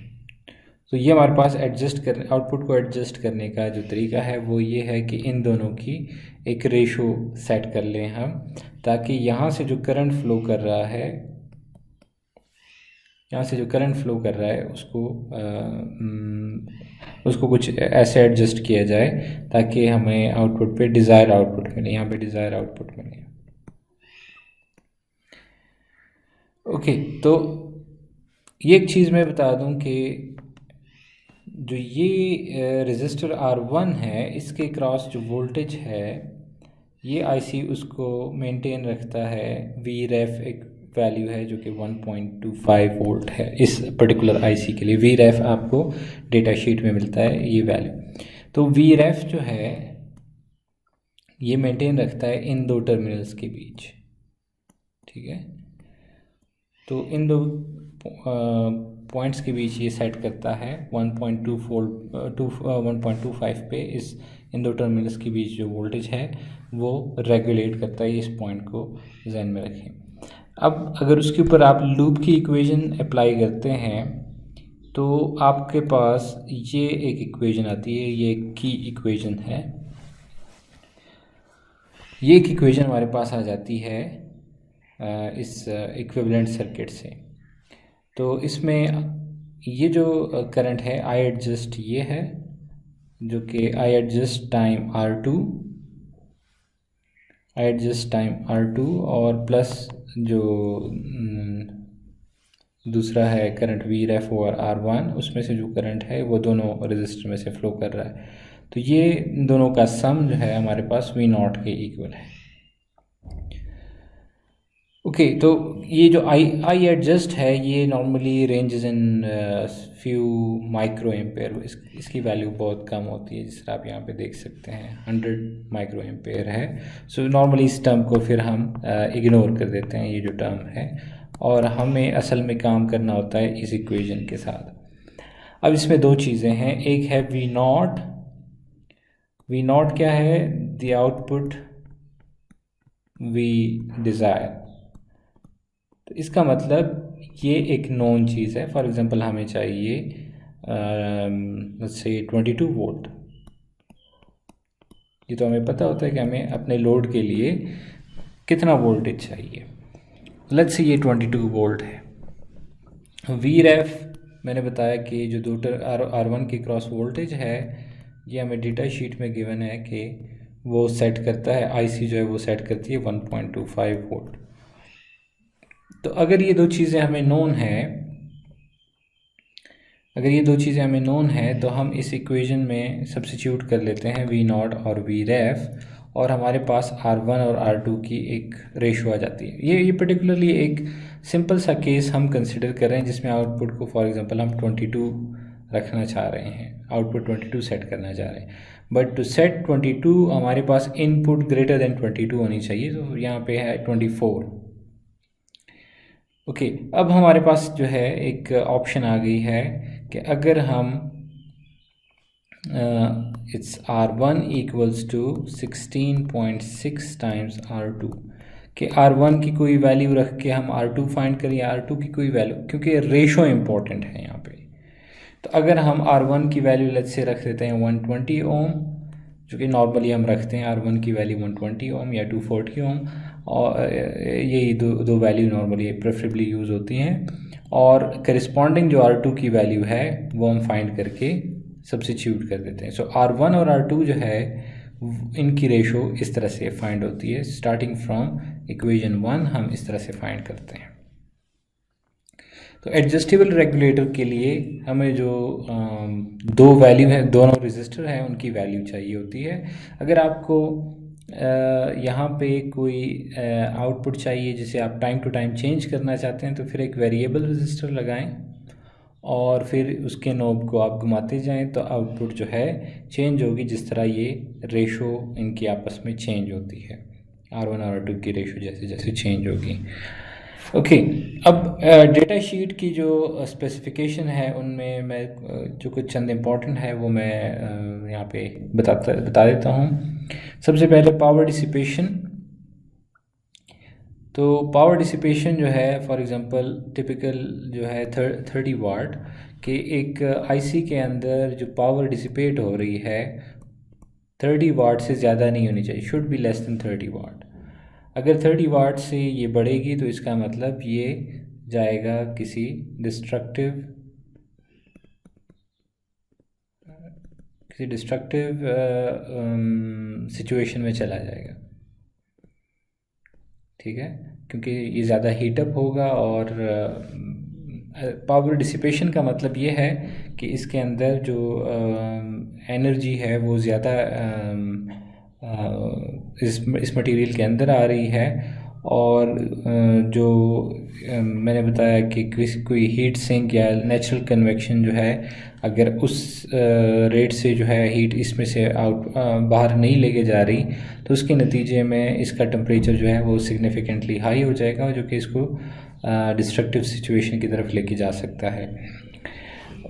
तो ये हमारे पास आउटपुट को एडजस्ट करने का जो तरीका है वो ये है कि इन दोनों की एक रेशो सेट कर लें हम, ताकि यहाँ से जो करंट फ्लो कर रहा है उसको कुछ ऐसे एडजस्ट किया जाए ताकि हमें आउटपुट पे डिज़ायर आउटपुट मिले। यहाँ पे डिज़ायर आउटपुट मिले। ओके, तो ये एक चीज़ मैं बता दूं कि जो ये रेजिस्टर R1 है इसके क्रॉस जो वोल्टेज है ये IC उसको मेंटेन रखता है। Vref एक वैल्यू है जो कि 1.25 वोल्ट है इस पर्टिकुलर IC के लिए। Vref आपको डेटा शीट में मिलता है ये वैल्यू। तो Vref जो है ये मेंटेन रखता है इन 2 टर्मिनल्स के बीच, ठीक है। तो इन 2 पॉइंट्स के बीच ये सेट करता है 1.25 पे इन 2 टर्मिनल्स के बीच जो वोल्टेज है वो रेगुलेट करता है। इस पॉइंट को ध्यान में रखें। अब अगर उसके ऊपर आप लूप की इक्वेशन अप्लाई करते हैं तो आपके पास ये एक इक्वेशन आती है, ये की इक्वेशन है। ये एक इक्वेशन हमारे पास आ जाती है इस इक्विवेलेंट सर्किट से। तो इसमें ये जो करंट है I एडजस्ट ये है जो कि I एडजस्ट टाइम R2 और प्लस जो दूसरा है करंट Vref और R1, उसमें से जो करंट है वो दोनों रजिस्टर में से फ्लो कर रहा है। तो ये दोनों का सम जो है हमारे पास V0 के इक्वल है। ओके, तो ये जो I एडजस्ट है ये normally ranges in few micro ampere. इसकी वैल्यू बहुत कम होती है, जिस तरह आप यहाँ पे देख सकते हैं 100 माइक्रो एम्पेयर है। सो नॉर्मली इस टर्म को फिर हम इग्नोर कर देते हैं, ये जो टर्म है, और हमें असल में काम करना होता है इस इक्वेशन के साथ। अब इसमें दो चीज़ें हैं, एक है वी नॉट। वी नॉट क्या है? The output we desire. तो इसका मतलब ये एक नोन चीज़ है। फॉर एग्जांपल हमें चाहिए लेट्स से 22 वोल्ट। ये तो हमें पता होता है कि हमें अपने लोड के लिए कितना वोल्टेज चाहिए। लेट्स से ये 22 वोल्ट है। वी रेफ मैंने बताया कि जो दो R1 की क्रॉस वोल्टेज है, ये हमें डेटा शीट में गिवन है कि वो सेट करता है, आईसी जो है वो सेट करती है 1.25 वोल्ट। तो अगर ये दो चीज़ें हमें नोन है, तो हम इस इक्वेशन में सब्स्टिट्यूट कर लेते हैं वी नॉट और वी रेफ, और हमारे पास R1 और R2 की एक रेशो आ जाती है। ये पर्टिकुलरली एक सिंपल सा केस हम कंसिडर कर रहे हैं जिसमें आउटपुट को फॉर एग्जांपल हम 22 रखना चाह रहे हैं, आउटपुट 22 सेट करना चाह रहे हैं। बट टू सेट 22 हमारे पास इनपुट ग्रेटर देन 22 होनी चाहिए, तो यहाँ पे है 24। ओके, अब हमारे पास जो है एक ऑप्शन आ गई है कि अगर हम it's R1 equals to 16.6 times R2 कि R1 की कोई वैल्यू रख के हम R2 फाइंड करें, या R2 की कोई वैल्यू, क्योंकि रेशो इम्पोर्टेंट है यहाँ पे। तो अगर हम R1 की वैल्यू लेट्स से रख देते हैं 120 ओम, जो कि नॉर्मली हम रखते हैं R1 की वैल्यू 120 ओम या 240 ओम, और यही दो वैल्यू नॉर्मली प्रेफरेबली यूज़ होती हैं। और करिस्पॉन्डिंग जो R2 की वैल्यू है वो हम फाइंड करके सब्स्टिट्यूट कर देते हैं। सो R1 और R2 जो है इनकी रेशो इस तरह से फाइंड होती है। स्टार्टिंग फ्रॉम इक्वेशन 1 हम इस तरह से फाइंड करते हैं। तो एडजस्टेबल रेगुलेटर के लिए हमें जो दो वैल्यू है, दोनों रेजिस्टर हैं, उनकी वैल्यू चाहिए होती है। अगर आपको यहाँ पे कोई आउटपुट चाहिए जिसे आप टाइम टू टाइम चेंज करना चाहते हैं, तो फिर एक वेरिएबल रेजिस्टर लगाएं और फिर उसके नोब को आप घुमाते जाएं, तो आउटपुट जो है चेंज होगी, जिस तरह ये रेशो इनकी आपस में चेंज होती है। R1 और R2 की रेशो जैसे जैसे चेंज होगी। ओके, अब डेटा शीट की जो स्पेसिफिकेशन है उनमें मैं जो कुछ चंद इम्पॉर्टेंट है वो मैं यहाँ पे बता देता हूँ। सबसे पहले पावर डिसिपेशन। तो पावर डिसिपेशन जो है फॉर एग्जांपल टिपिकल जो है 30 वाट के एक आईसी के अंदर जो पावर डिसिपेट हो रही है 30 वाट से ज़्यादा नहीं होनी चाहिए, शुड बी लेस देन 30 वाट। अगर 30 वाट से ये बढ़ेगी तो इसका मतलब ये जाएगा किसी डिस्ट्रक्टिव सिचुएशन में चला जाएगा, ठीक है, क्योंकि ये ज़्यादा हीटअप होगा। और पावर डिसिपेशन का मतलब ये है कि इसके अंदर जो एनर्जी है वो ज़्यादा इस मटेरियल के अंदर आ रही है। और जो मैंने बताया कि कोई हीट सिंक या नेचुरल कन्वेक्शन जो है, अगर उस रेट से जो है हीट इसमें से बाहर नहीं लेके जा रही, तो उसके नतीजे में इसका टेम्परेचर जो है वो सिग्निफिकेंटली हाई हो जाएगा, जो कि इसको डिस्ट्रक्टिव सिचुएशन की तरफ लेके जा सकता है।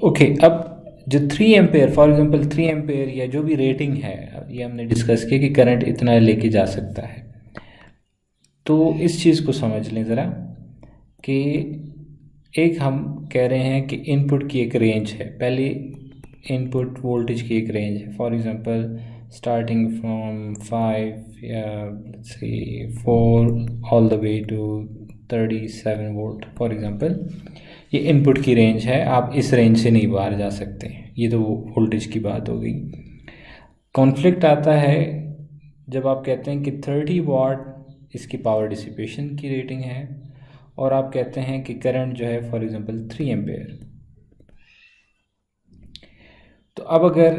ओके, अब जो 3 एम्पेयर फॉर एग्जांपल 3 एम्पेयर या जो भी रेटिंग है, ये हमने डिस्कस किया कि करंट इतना लेके जा सकता है। तो इस चीज़ को समझ लें ज़रा कि एक हम कह रहे हैं कि इनपुट की एक रेंज है, पहले इनपुट वोल्टेज की एक रेंज है, फॉर एग्जांपल स्टार्टिंग फ्रॉम 5 या let's say 4 all the way to 37 volt for example. ये इनपुट की रेंज है, आप इस रेंज से नहीं बाहर जा सकते। ये तो वोल्टेज की बात हो गई। कॉन्फ्लिक्ट आता है जब आप कहते हैं कि 30 वाट इसकी पावर डिसिपेशन की रेटिंग है और आप कहते हैं कि करंट जो है फॉर एग्जांपल 3 एम्पेयर। तो अब अगर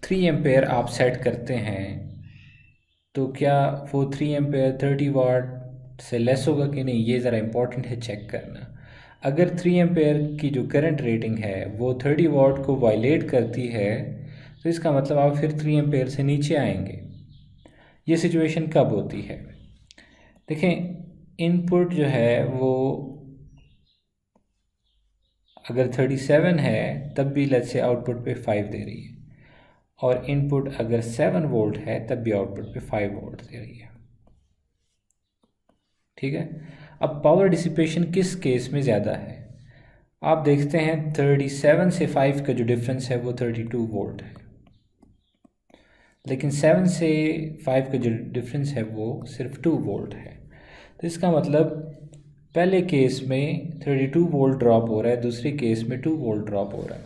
3 एम्पेयर आप सेट करते हैं तो क्या वो 3 एम्पेयर 30 वाट से लेस होगा कि नहीं, ये ज़रा इम्पोर्टेंट है चेक करना। अगर 3 एम्पेयर की जो करंट रेटिंग है वो 30 वाट को वायलेट करती है, तो इसका मतलब आप फिर 3 एम्पेयर से नीचे आएंगे। ये सिचुएशन कब होती है? देखें, इनपुट जो है वो अगर 37 है तब भी लेट्स से आउटपुट पे 5 दे रही है, और इनपुट अगर 7 वोल्ट है तब भी आउटपुट पे 5 वोल्ट दे रही है। ठीक है, अब पावर डिसिपेशन किस केस में ज़्यादा है? आप देखते हैं 37 से 5 का जो डिफरेंस है वो 32 वोल्ट है, लेकिन 7 से 5 का जो डिफरेंस है वो सिर्फ 2 वोल्ट है। तो इसका मतलब पहले केस में 32 वोल्ट ड्रॉप हो रहा है, दूसरे केस में 2 वोल्ट ड्रॉप हो रहा है।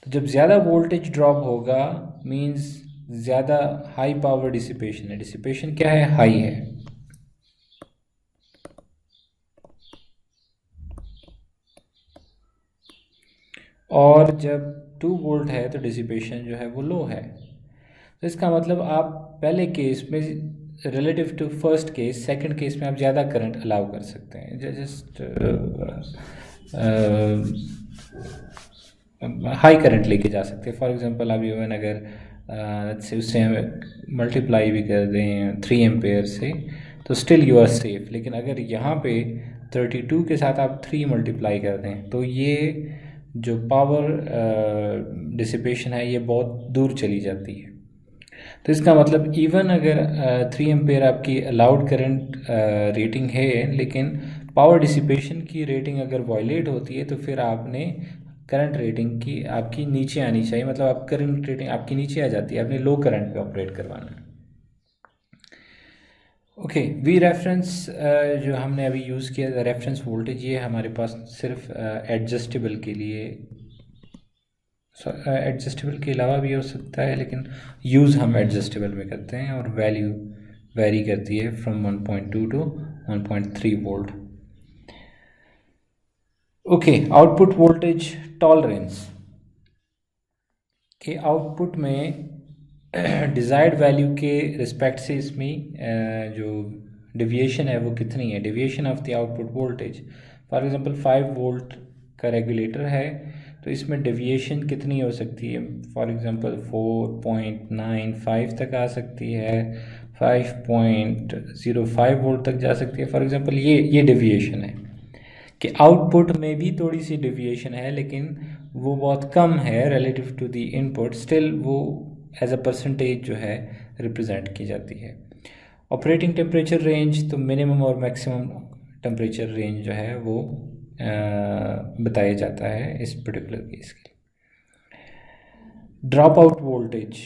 तो जब ज़्यादा वोल्टेज ड्रॉप होगा मींस ज़्यादा हाई पावर डिसिपेशन है। डिसिपेशन क्या है? हाई है। और जब 2 वोल्ट है तो डिसिपेशन जो है वो लो है। तो इसका मतलब आप पहले केस में relative to first case, second case में आप ज़्यादा करंट अलाउ कर सकते हैं। जस्ट हाई करंट लेके जा सकते हैं। फॉर एग्जांपल आप इवन अगर से उससे हमें मल्टीप्लाई भी कर दें 3 एम्पेयर से तो स्टिल यू आर सेफ। लेकिन अगर यहाँ पे 32 के साथ आप 3 मल्टीप्लाई कर दें तो ये जो पावर डिसिपेशन है ये बहुत दूर चली जाती है। तो इसका मतलब इवन अगर 3 एम्पेयर आपकी अलाउड करंट रेटिंग है, लेकिन पावर डिसिपेशन की रेटिंग अगर वायलेट होती है तो फिर आपने करंट रेटिंग की आपकी नीचे आनी चाहिए। मतलब आप करंट रेटिंग आपकी नीचे आ जाती है, आपने लो करंट पे ऑपरेट करवाना है। ओके, वी रेफरेंस जो हमने अभी यूज़ किया रेफरेंस वोल्टेज, ये हमारे पास सिर्फ एडजस्टेबल के लिए, एडजस्टेबल के अलावा भी हो सकता है, लेकिन यूज़ हम एडजस्टेबल में करते हैं और वैल्यू वेरी करती है from 1.2 to 1.3 volt. Okay, output voltage tolerance के आउटपुट में डिज़ायर्ड वैल्यू के रिस्पेक्ट से इसमें जो डिविएशन है वो कितनी है, deviation of the output voltage. For example 5 volt का रेगुलेटर है तो इसमें डिविएशन कितनी हो सकती है? फॉर एग्जांपल 4.95 तक आ सकती है, 5.05 वोल्ट तक जा सकती है। फॉर एग्जांपल ये डिविएशन है कि आउटपुट में भी थोड़ी सी डिविएशन है, लेकिन वो बहुत कम है relative to the input, still वो एज अ परसेंटेज जो है रिप्रेजेंट की जाती है। ऑपरेटिंग टेम्परेचर रेंज, तो मिनिमम और मैक्सिमम टेम्परेचर रेंज जो है वो बताया जाता है इस पर्टिकुलर केस के लिए। ड्रॉप आउट वोल्टेज,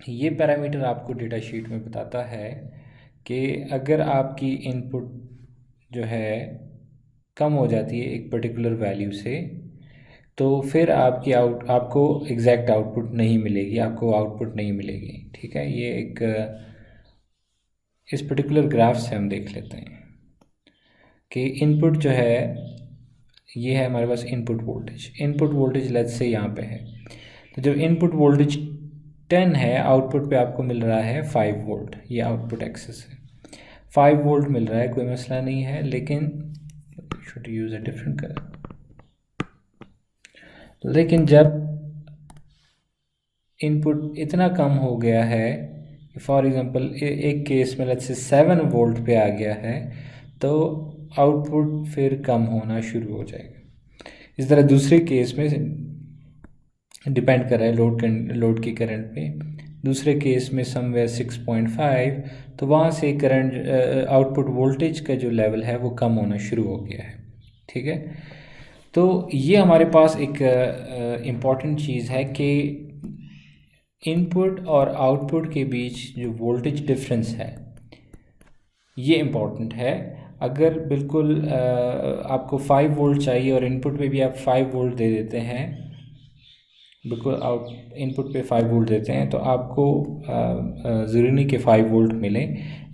ये पैरामीटर आपको डेटा शीट में बताता है कि अगर आपकी इनपुट जो है कम हो जाती है एक पर्टिकुलर वैल्यू से तो फिर आपको एग्जैक्ट आउटपुट नहीं मिलेगी, आपको आउटपुट नहीं मिलेगी। ठीक है, ये एक इस पर्टिकुलर ग्राफ से हम देख लेते हैं कि इनपुट जो है ये है हमारे पास इनपुट वोल्टेज लेट्स से यहाँ पे है। तो जब इनपुट वोल्टेज 10 है, आउटपुट पे आपको मिल रहा है 5 वोल्ट, ये आउटपुट एक्सेस है, 5 वोल्ट मिल रहा है, कोई मसला नहीं है। लेकिन should use a different colour. लेकिन जब इनपुट इतना कम हो गया है, फॉर एग्जांपल एक केस में लेट्स से 7 वोल्ट पे आ गया है, तो आउटपुट फिर कम होना शुरू हो जाएगा। इस तरह दूसरे केस में डिपेंड कर रहा है लोड की करंट पे। दूसरे केस में समवेयर 6.5, तो वहाँ से करंट आउटपुट वोल्टेज का जो लेवल है वो कम होना शुरू हो गया है। ठीक है, तो ये हमारे पास एक इम्पॉर्टेंट चीज़ है कि इनपुट और आउटपुट के बीच जो वोल्टेज डिफरेंस है ये इम्पॉर्टेंट है। अगर बिल्कुल आपको 5 वोल्ट चाहिए और इनपुट पे भी आप 5 वोल्ट दे देते हैं, बिल्कुल इनपुट पे 5 वोल्ट देते हैं, तो आपको ज़रूरी नहीं कि 5 वोल्ट मिले।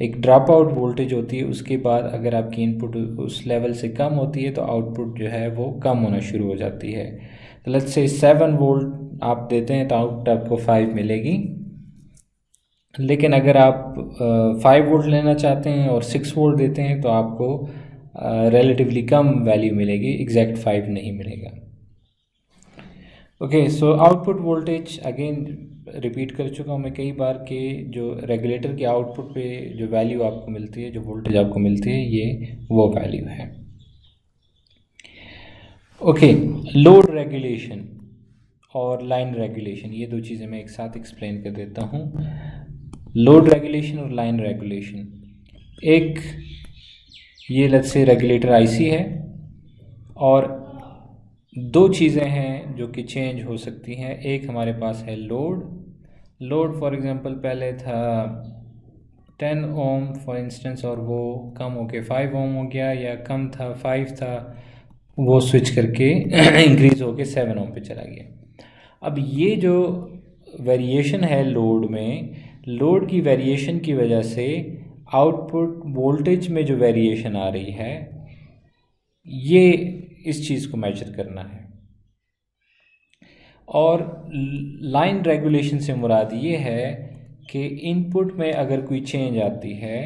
एक ड्रॉप आउट वोल्टेज होती है, उसके बाद अगर आपकी इनपुट उस लेवल से कम होती है तो आउटपुट जो है वो कम होना शुरू हो जाती है। तो लेट्स से 7 वोल्ट आप देते हैं तो आउटपुट आपको 5 मिलेगी। लेकिन अगर आप 5 वोल्ट लेना चाहते हैं और 6 वोल्ट देते हैं तो आपको रिलेटिवली कम वैल्यू मिलेगी, एग्जैक्ट 5 नहीं मिलेगा। Okay, so output voltage again repeat कर चुका हूँ मैं कई बार कि जो रेगुलेटर के आउटपुट पे जो वैल्यू आपको मिलती है, जो वोल्टेज आपको मिलती है, ये वो वैल्यू है। ओके, लोड रेगुलेशन और लाइन रेगुलेशन, ये दो चीज़ें मैं एक साथ एक्सप्लेन कर देता हूँ। लोड रेगुलेशन और लाइन रेगुलेशन, एक ये लेट्स से रेगुलेटर आईसी है और दो चीज़ें हैं जो कि चेंज हो सकती हैं। एक हमारे पास है लोड फॉर एग्जांपल पहले था 10 ओम फॉर इंस्टेंस और वो कम होके 5 ओम हो गया, या कम था 5 था वो स्विच करके इंक्रीज होके 7 ओम पे चला गया। अब ये जो वेरिएशन है लोड में, लोड की वेरिएशन की वजह से आउटपुट वोल्टेज में जो वेरिएशन आ रही है, ये इस चीज़ को मेजर करना है। और लाइन रेगुलेशन से मुराद ये है कि इनपुट में अगर कोई चेंज आती है,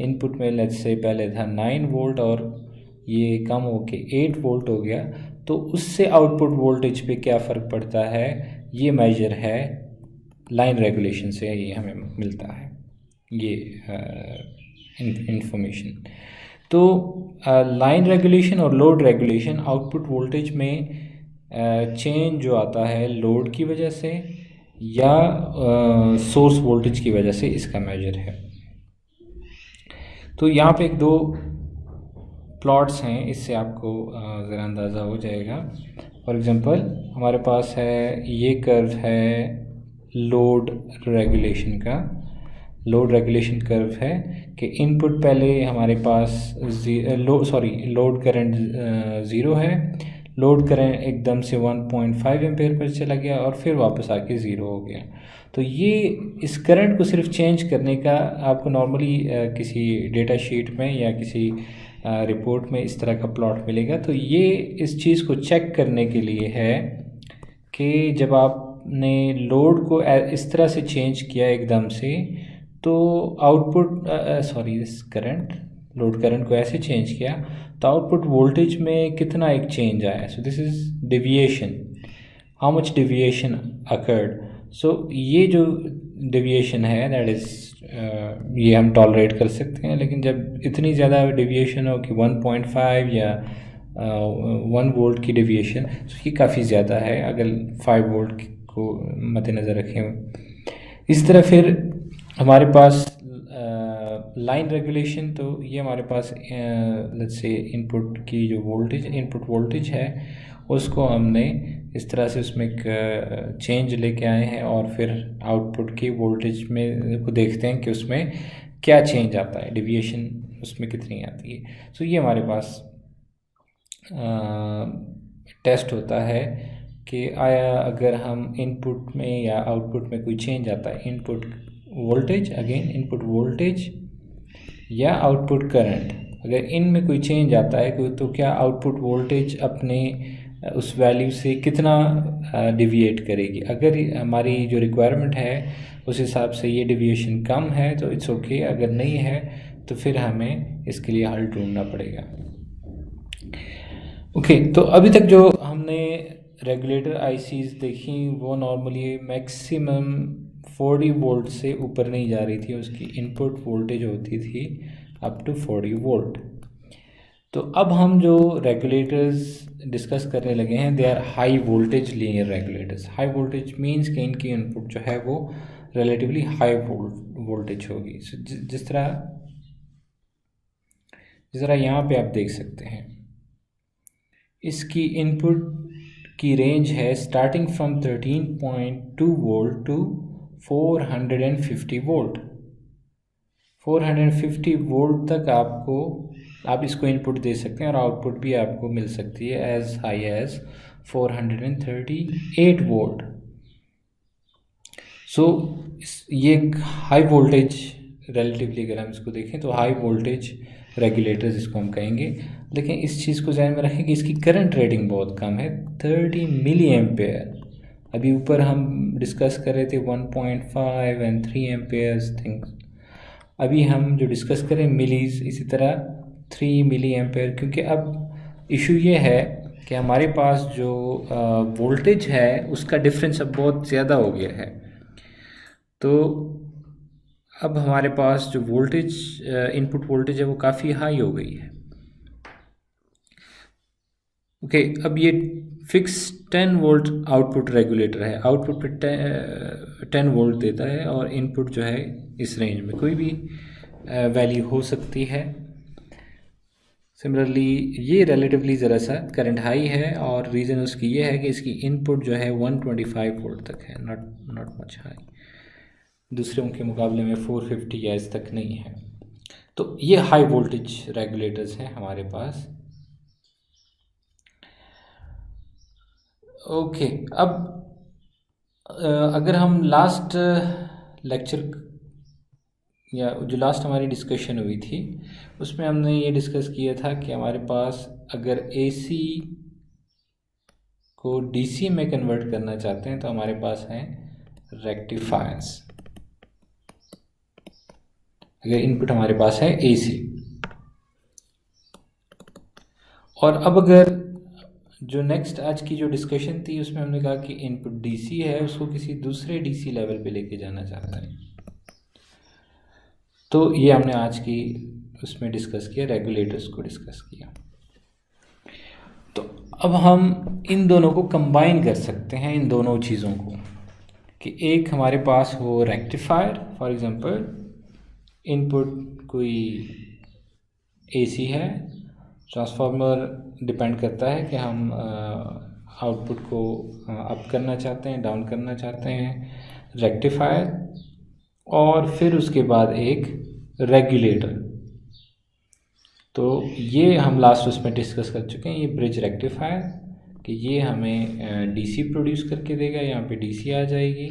इनपुट में लेट्स से पहले था 9 वोल्ट और ये कम होके 8 वोल्ट हो गया, तो उससे आउटपुट वोल्टेज पे क्या फ़र्क पड़ता है, ये मेजर है लाइन रेगुलेशन से, ये हमें मिलता है ये इंफॉर्मेशन। तो लाइन रेगुलेशन और लोड रेगुलेशन आउटपुट वोल्टेज में चेंज जो आता है लोड की वजह से या सोर्स वोल्टेज की वजह से, इसका मेजर है। तो यहाँ पे एक दो प्लॉट्स हैं, इससे आपको ज़रा अंदाज़ा हो जाएगा। फॉर एग्ज़ाम्पल हमारे पास है, ये कर्व है लोड रेगुलेशन कर्व है कि इनपुट पहले हमारे पास लोड करंट ज़ीरो है, लोड करंट एकदम से 1.5 एम्पेयर पर चला गया और फिर वापस आके ज़ीरो हो गया। तो ये इस करंट को सिर्फ चेंज करने का आपको नॉर्मली किसी डेटा शीट में या किसी रिपोर्ट में इस तरह का प्लॉट मिलेगा। तो ये इस चीज़ को चेक करने के लिए है कि जब आपने लोड को इस तरह से चेंज किया एकदम से, तो आउटपुट इस करंट, लोड करंट को ऐसे चेंज किया तो आउटपुट वोल्टेज में कितना एक चेंज आया। So this is deviation, how much deviation occurred. So ये जो डेविएशन है दैट इज़ ये हम टॉलरेट कर सकते हैं, लेकिन जब इतनी ज़्यादा डेविएशन हो कि 1.5 या 1 वोल्ट की डेविएशन, तो ये काफ़ी ज़्यादा है अगर 5 वोल्ट को मद्देनज़र रखें। इस तरह फिर हमारे पास लाइन रेगुलेशन, तो ये हमारे पास लेट्स से इनपुट की जो इनपुट वोल्टेज है उसको हमने इस तरह से उसमें एक चेंज लेके आए हैं और फिर आउटपुट की वोल्टेज में को देखते हैं कि उसमें क्या चेंज आता है, डेविएशन उसमें कितनी आती है। सो ये हमारे पास टेस्ट होता है कि आया अगर हम इनपुट में या आउटपुट में कोई चेंज आता है, इनपुट वोल्टेज या आउटपुट करंट, अगर इनमें कोई चेंज आता है तो क्या आउटपुट वोल्टेज अपने उस वैल्यू से कितना डिविएट करेगी। अगर हमारी जो रिक्वायरमेंट है उस हिसाब से ये डिविएशन कम है तो इट्स ओके, अगर नहीं है तो फिर हमें इसके लिए हल ढूंढना पड़ेगा। ओके, तो अभी तक जो हमने रेगुलेटर आईसीज देखी वो नॉर्मली मैक्सिमम 40 वोल्ट से ऊपर नहीं जा रही थी, उसकी इनपुट वोल्टेज होती थी अप टू 40 वोल्ट। तो अब हम जो रेगुलेटर्स डिस्कस करने लगे हैं they are high voltage linear regulators. High voltage means कि इनकी इनपुट जो है वो रिलेटिवली हाई वोल्टेज होगी। जिस तरह यहाँ पे आप देख सकते हैं, इसकी इनपुट की रेंज है starting from 13.2 volt to 450 volt. 450 volt तक आप इसको इनपुट दे सकते हैं और आउटपुट भी आपको मिल सकती है एज हाई एज 438 वोल्ट। सो ये हाई वोल्टेज रिलेटिवली अगर हम इसको देखें तो हाई वोल्टेज रेगुलेटर्स इसको हम कहेंगे। लेकिन इस चीज़ को ध्यान में रखें कि इसकी करंट रेटिंग बहुत कम है, 30 मिली एम्पेयर। अभी ऊपर हम डिस्कस कर रहे थे 1.5 एंड 3 एम्पेयर्स थिंग्स, अभी हम जो डिस्कस करें मिलीज, इसी तरह 3 मिली एम्पेयर। क्योंकि अब इशू ये है कि हमारे पास जो वोल्टेज है उसका डिफरेंस अब बहुत ज़्यादा हो गया है। तो अब हमारे पास जो इनपुट वोल्टेज है वो काफ़ी हाई हो गई है। ओके, अब ये फिक्स 10 वोल्ट आउटपुट रेगुलेटर है। आउटपुट पे 10 वोल्ट देता है और इनपुट जो है इस रेंज में कोई भी वैल्यू हो सकती है। सिमिलरली ये रिलेटिवली ज़रा सा करंट हाई है और रीज़न उसकी ये है कि इसकी इनपुट जो है 125 वोल्ट तक है, नॉट मच हाई। दूसरों के मुकाबले में 450 या इस तक नहीं है। तो ये हाई वोल्टेज रेगुलेटर्स हैं हमारे पास। ओके, अब अगर हम लास्ट लेक्चर या जो लास्ट हमारी डिस्कशन हुई थी उसमें हमने ये डिस्कस किया था कि हमारे पास अगर एसी को डीसी में कन्वर्ट करना चाहते हैं तो हमारे पास हैं रेक्टिफायर्स। अगर इनपुट हमारे पास है एसी, और अब अगर जो नेक्स्ट आज की जो डिस्कशन थी उसमें हमने कहा कि इनपुट डीसी है, उसको किसी दूसरे डीसी लेवल पे लेके जाना चाहता है, तो ये हमने आज की उसमें डिस्कस किया, रेगुलेटर्स को डिस्कस किया। तो अब हम इन दोनों को कंबाइन कर सकते हैं, इन दोनों चीज़ों को, कि एक हमारे पास हो रेक्टिफायर, फॉर एग्जांपल इनपुट कोई एसी है, ट्रांसफार्मर डिपेंड करता है कि हम आउटपुट को अप करना चाहते हैं, डाउन करना चाहते हैं, रेक्टिफायर, और फिर उसके बाद एक रेगुलेटर। तो ये हम लास्ट उसमें डिस्कस कर चुके हैं, ये ब्रिज रेक्टिफायर, कि ये हमें डीसी प्रोड्यूस करके देगा, यहाँ पे डीसी आ जाएगी,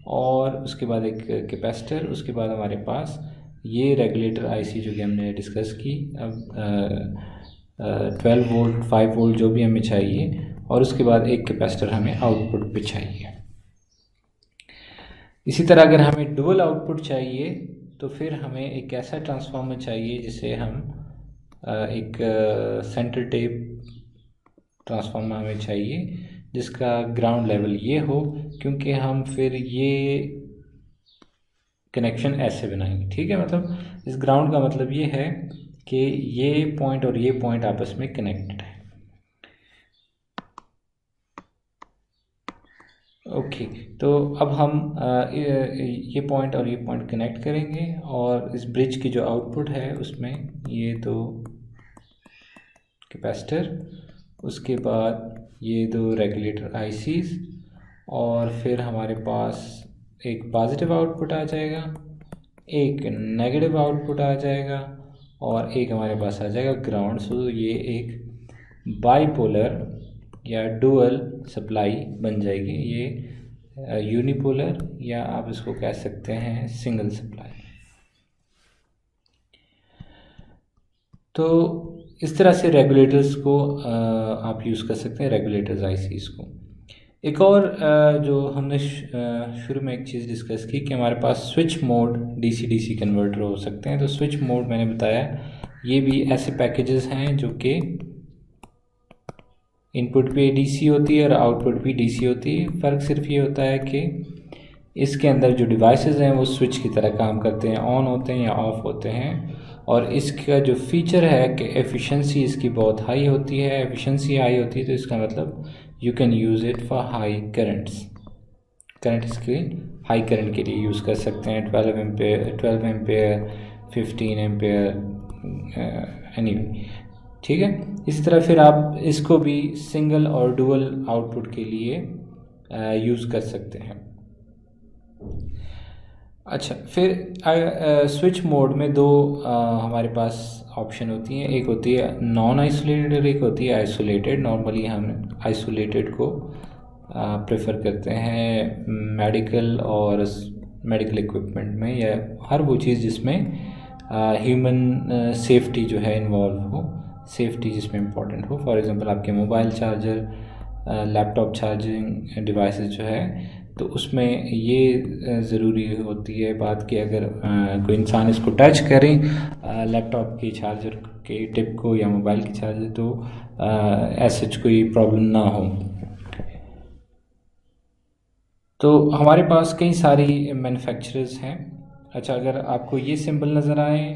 और उसके बाद एक कैपेसिटर, उसके बाद हमारे पास ये रेगुलेटर आईसी जो कि हमने डिस्कस की। अब 12 वोल्ट 5 वोल्ट जो भी हमें चाहिए, और उसके बाद एक कैपेसिटर हमें आउटपुट पे चाहिए। इसी तरह अगर हमें डुअल आउटपुट चाहिए तो फिर हमें एक ऐसा ट्रांसफार्मर चाहिए जिसे हम एक सेंटर टेप ट्रांसफार्मर हमें चाहिए जिसका ग्राउंड लेवल ये हो, क्योंकि हम फिर ये कनेक्शन ऐसे बनाएंगे। ठीक है, मतलब इस ग्राउंड का मतलब ये है कि ये पॉइंट और ये पॉइंट आपस में कनेक्टेड है। ओके, तो अब हम ये पॉइंट और ये पॉइंट कनेक्ट करेंगे, और इस ब्रिज की जो आउटपुट है उसमें ये दो कैपेसिटर, उसके बाद ये दो रेगुलेटर आईसीज, और फिर हमारे पास एक पॉजिटिव आउटपुट आ जाएगा, एक नेगेटिव आउटपुट आ जाएगा, और एक हमारे पास आ जाएगा ग्राउंड। सो ये एक बाईपोलर या डुअल सप्लाई बन जाएगी। ये यूनिपोलर या आप इसको कह सकते हैं सिंगल सप्लाई। तो इस तरह से रेगुलेटर्स को आप यूज़ कर सकते हैं, रेगुलेटर्स आईसीज को। एक और जो हमने शुरू में एक चीज़ डिस्कस की कि हमारे पास switch mode DC DC converter हो सकते हैं। तो स्विच मोड मैंने बताया ये भी ऐसे पैकेजेस हैं जो कि इनपुट भी डीसी होती है और आउटपुट भी डीसी होती है। फ़र्क सिर्फ ये होता है कि इसके अंदर जो डिवाइसेस हैं वो स्विच की तरह काम करते हैं, ऑन होते हैं या ऑफ़ होते हैं। और इसका जो फीचर है कि एफिशिएंसी इसकी बहुत हाई होती है। एफिशिएंसी हाई होती है तो इसका मतलब you can use it for high currents. Current इसके हाई करंट के लिए यूज़ कर सकते हैं, 12 एम्पेयर 15 एम्पेयर एनीवे। ठीक है, इसी तरह फिर आप इसको भी सिंगल और डुअल आउटपुट के लिए यूज़ कर सकते हैं। अच्छा, फिर स्विच मोड में दो हमारे पास ऑप्शन होती हैं, एक होती है नॉन आइसोलेटेड और एक होती है आइसोलेटेड। नॉर्मली हम आइसोलेटेड को प्रेफर करते हैं मेडिकल और मेडिकल इक्विपमेंट में, या हर वो चीज़ जिसमें ह्यूमन सेफ्टी जो है इन्वॉल्व हो, सेफ्टी जिसमें इम्पॉर्टेंट हो। फॉर एग्जांपल आपके mobile charger, laptop charging devices जो है, तो उसमें ये ज़रूरी होती है बात कि अगर कोई इंसान इसको टच करें लैपटॉप के चार्जर के टिप को या मोबाइल के चार्जर, तो ऐसे कोई प्रॉब्लम ना हो। तो हमारे पास कई सारी मैन्युफैक्चरर्स हैं। अच्छा, अगर आपको ये सिंबल नज़र आए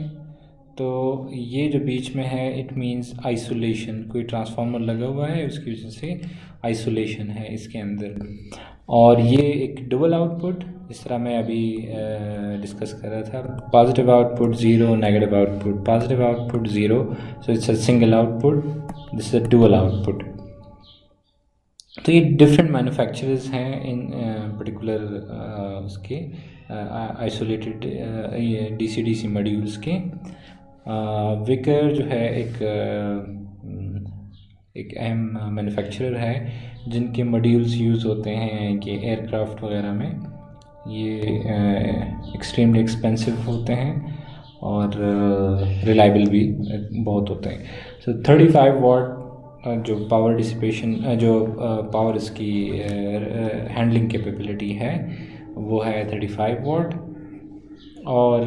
तो ये जो बीच में है इट मींस आइसोलेशन, कोई ट्रांसफार्मर लगा हुआ है उसकी वजह से आइसोलेशन है इसके अंदर। और ये एक डबल आउटपुट, जिस तरह मैं अभी डिस्कस कर रहा था, positive output 0, negative output, positive output 0, so it's a single output, this is a dual output. तो ये डिफरेंट मैन्युफैक्चरर्स हैं इन पर्टिकुलर उसके आइसोलेटेड डीसी डीसी मॉड्यूल्स के। विकर जो है एक अहम मैन्युफैक्चरर है जिनके मॉड्यूल्स यूज़ होते हैं कि एयरक्राफ्ट वगैरह में। ये एक्सट्रीमली एक्सपेंसिव होते हैं और रिलायबल भी बहुत होते हैं। सो 35 वाट जो पावर डिसिपेशन, जो पावर इसकी हैंडलिंग कैपेबिलिटी है वो है 35 वाट। और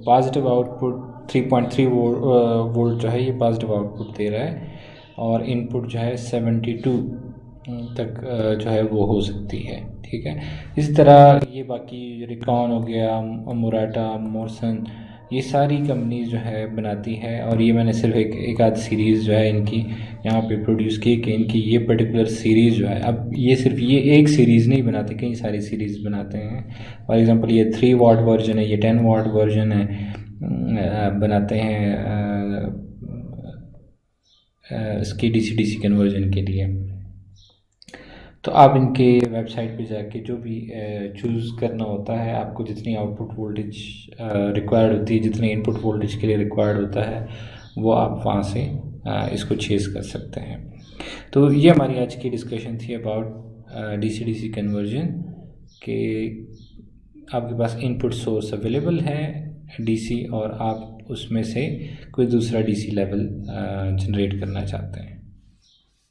पॉजिटिव आउटपुट 3.3 वोल्ट जो है ये पॉजिटिव आउटपुट दे रहा है, और इनपुट जो है 72 तक जो है वो हो सकती है। ठीक है, इस तरह ये बाकी रिकॉन हो गया, मुराटा, मोरसन, ये सारी कंपनीज जो है बनाती है। और ये मैंने सिर्फ एक आध सीरीज़ जो है इनकी यहाँ पे प्रोड्यूस की कि इनकी ये पर्टिकुलर सीरीज़ जो है, अब ये सिर्फ ये एक सीरीज़ नहीं बनाते, कई सारी सीरीज़ बनाते हैं। फॉर एग्ज़ाम्पल ये 3 वाट वर्जन है, ये 10 वाट वर्जन है, बनाते हैं इसकी डीसी डीसी कन्वर्जन के लिए। तो आप इनके वेबसाइट पे जाके जो भी चूज़ करना होता है, आपको जितनी आउटपुट वोल्टेज रिक्वायर्ड होती है, जितने इनपुट वोल्टेज के लिए रिक्वायर्ड होता है, वो आप वहाँ से इसको चेज़ कर सकते हैं। तो ये हमारी आज की डिस्कशन थी अबाउट डीसी डीसी कन्वर्जन के। आपके पास इनपुट सोर्स अवेलेबल है डीसी, और आप उसमें से कोई दूसरा डीसी लेवल जनरेट करना चाहते हैं।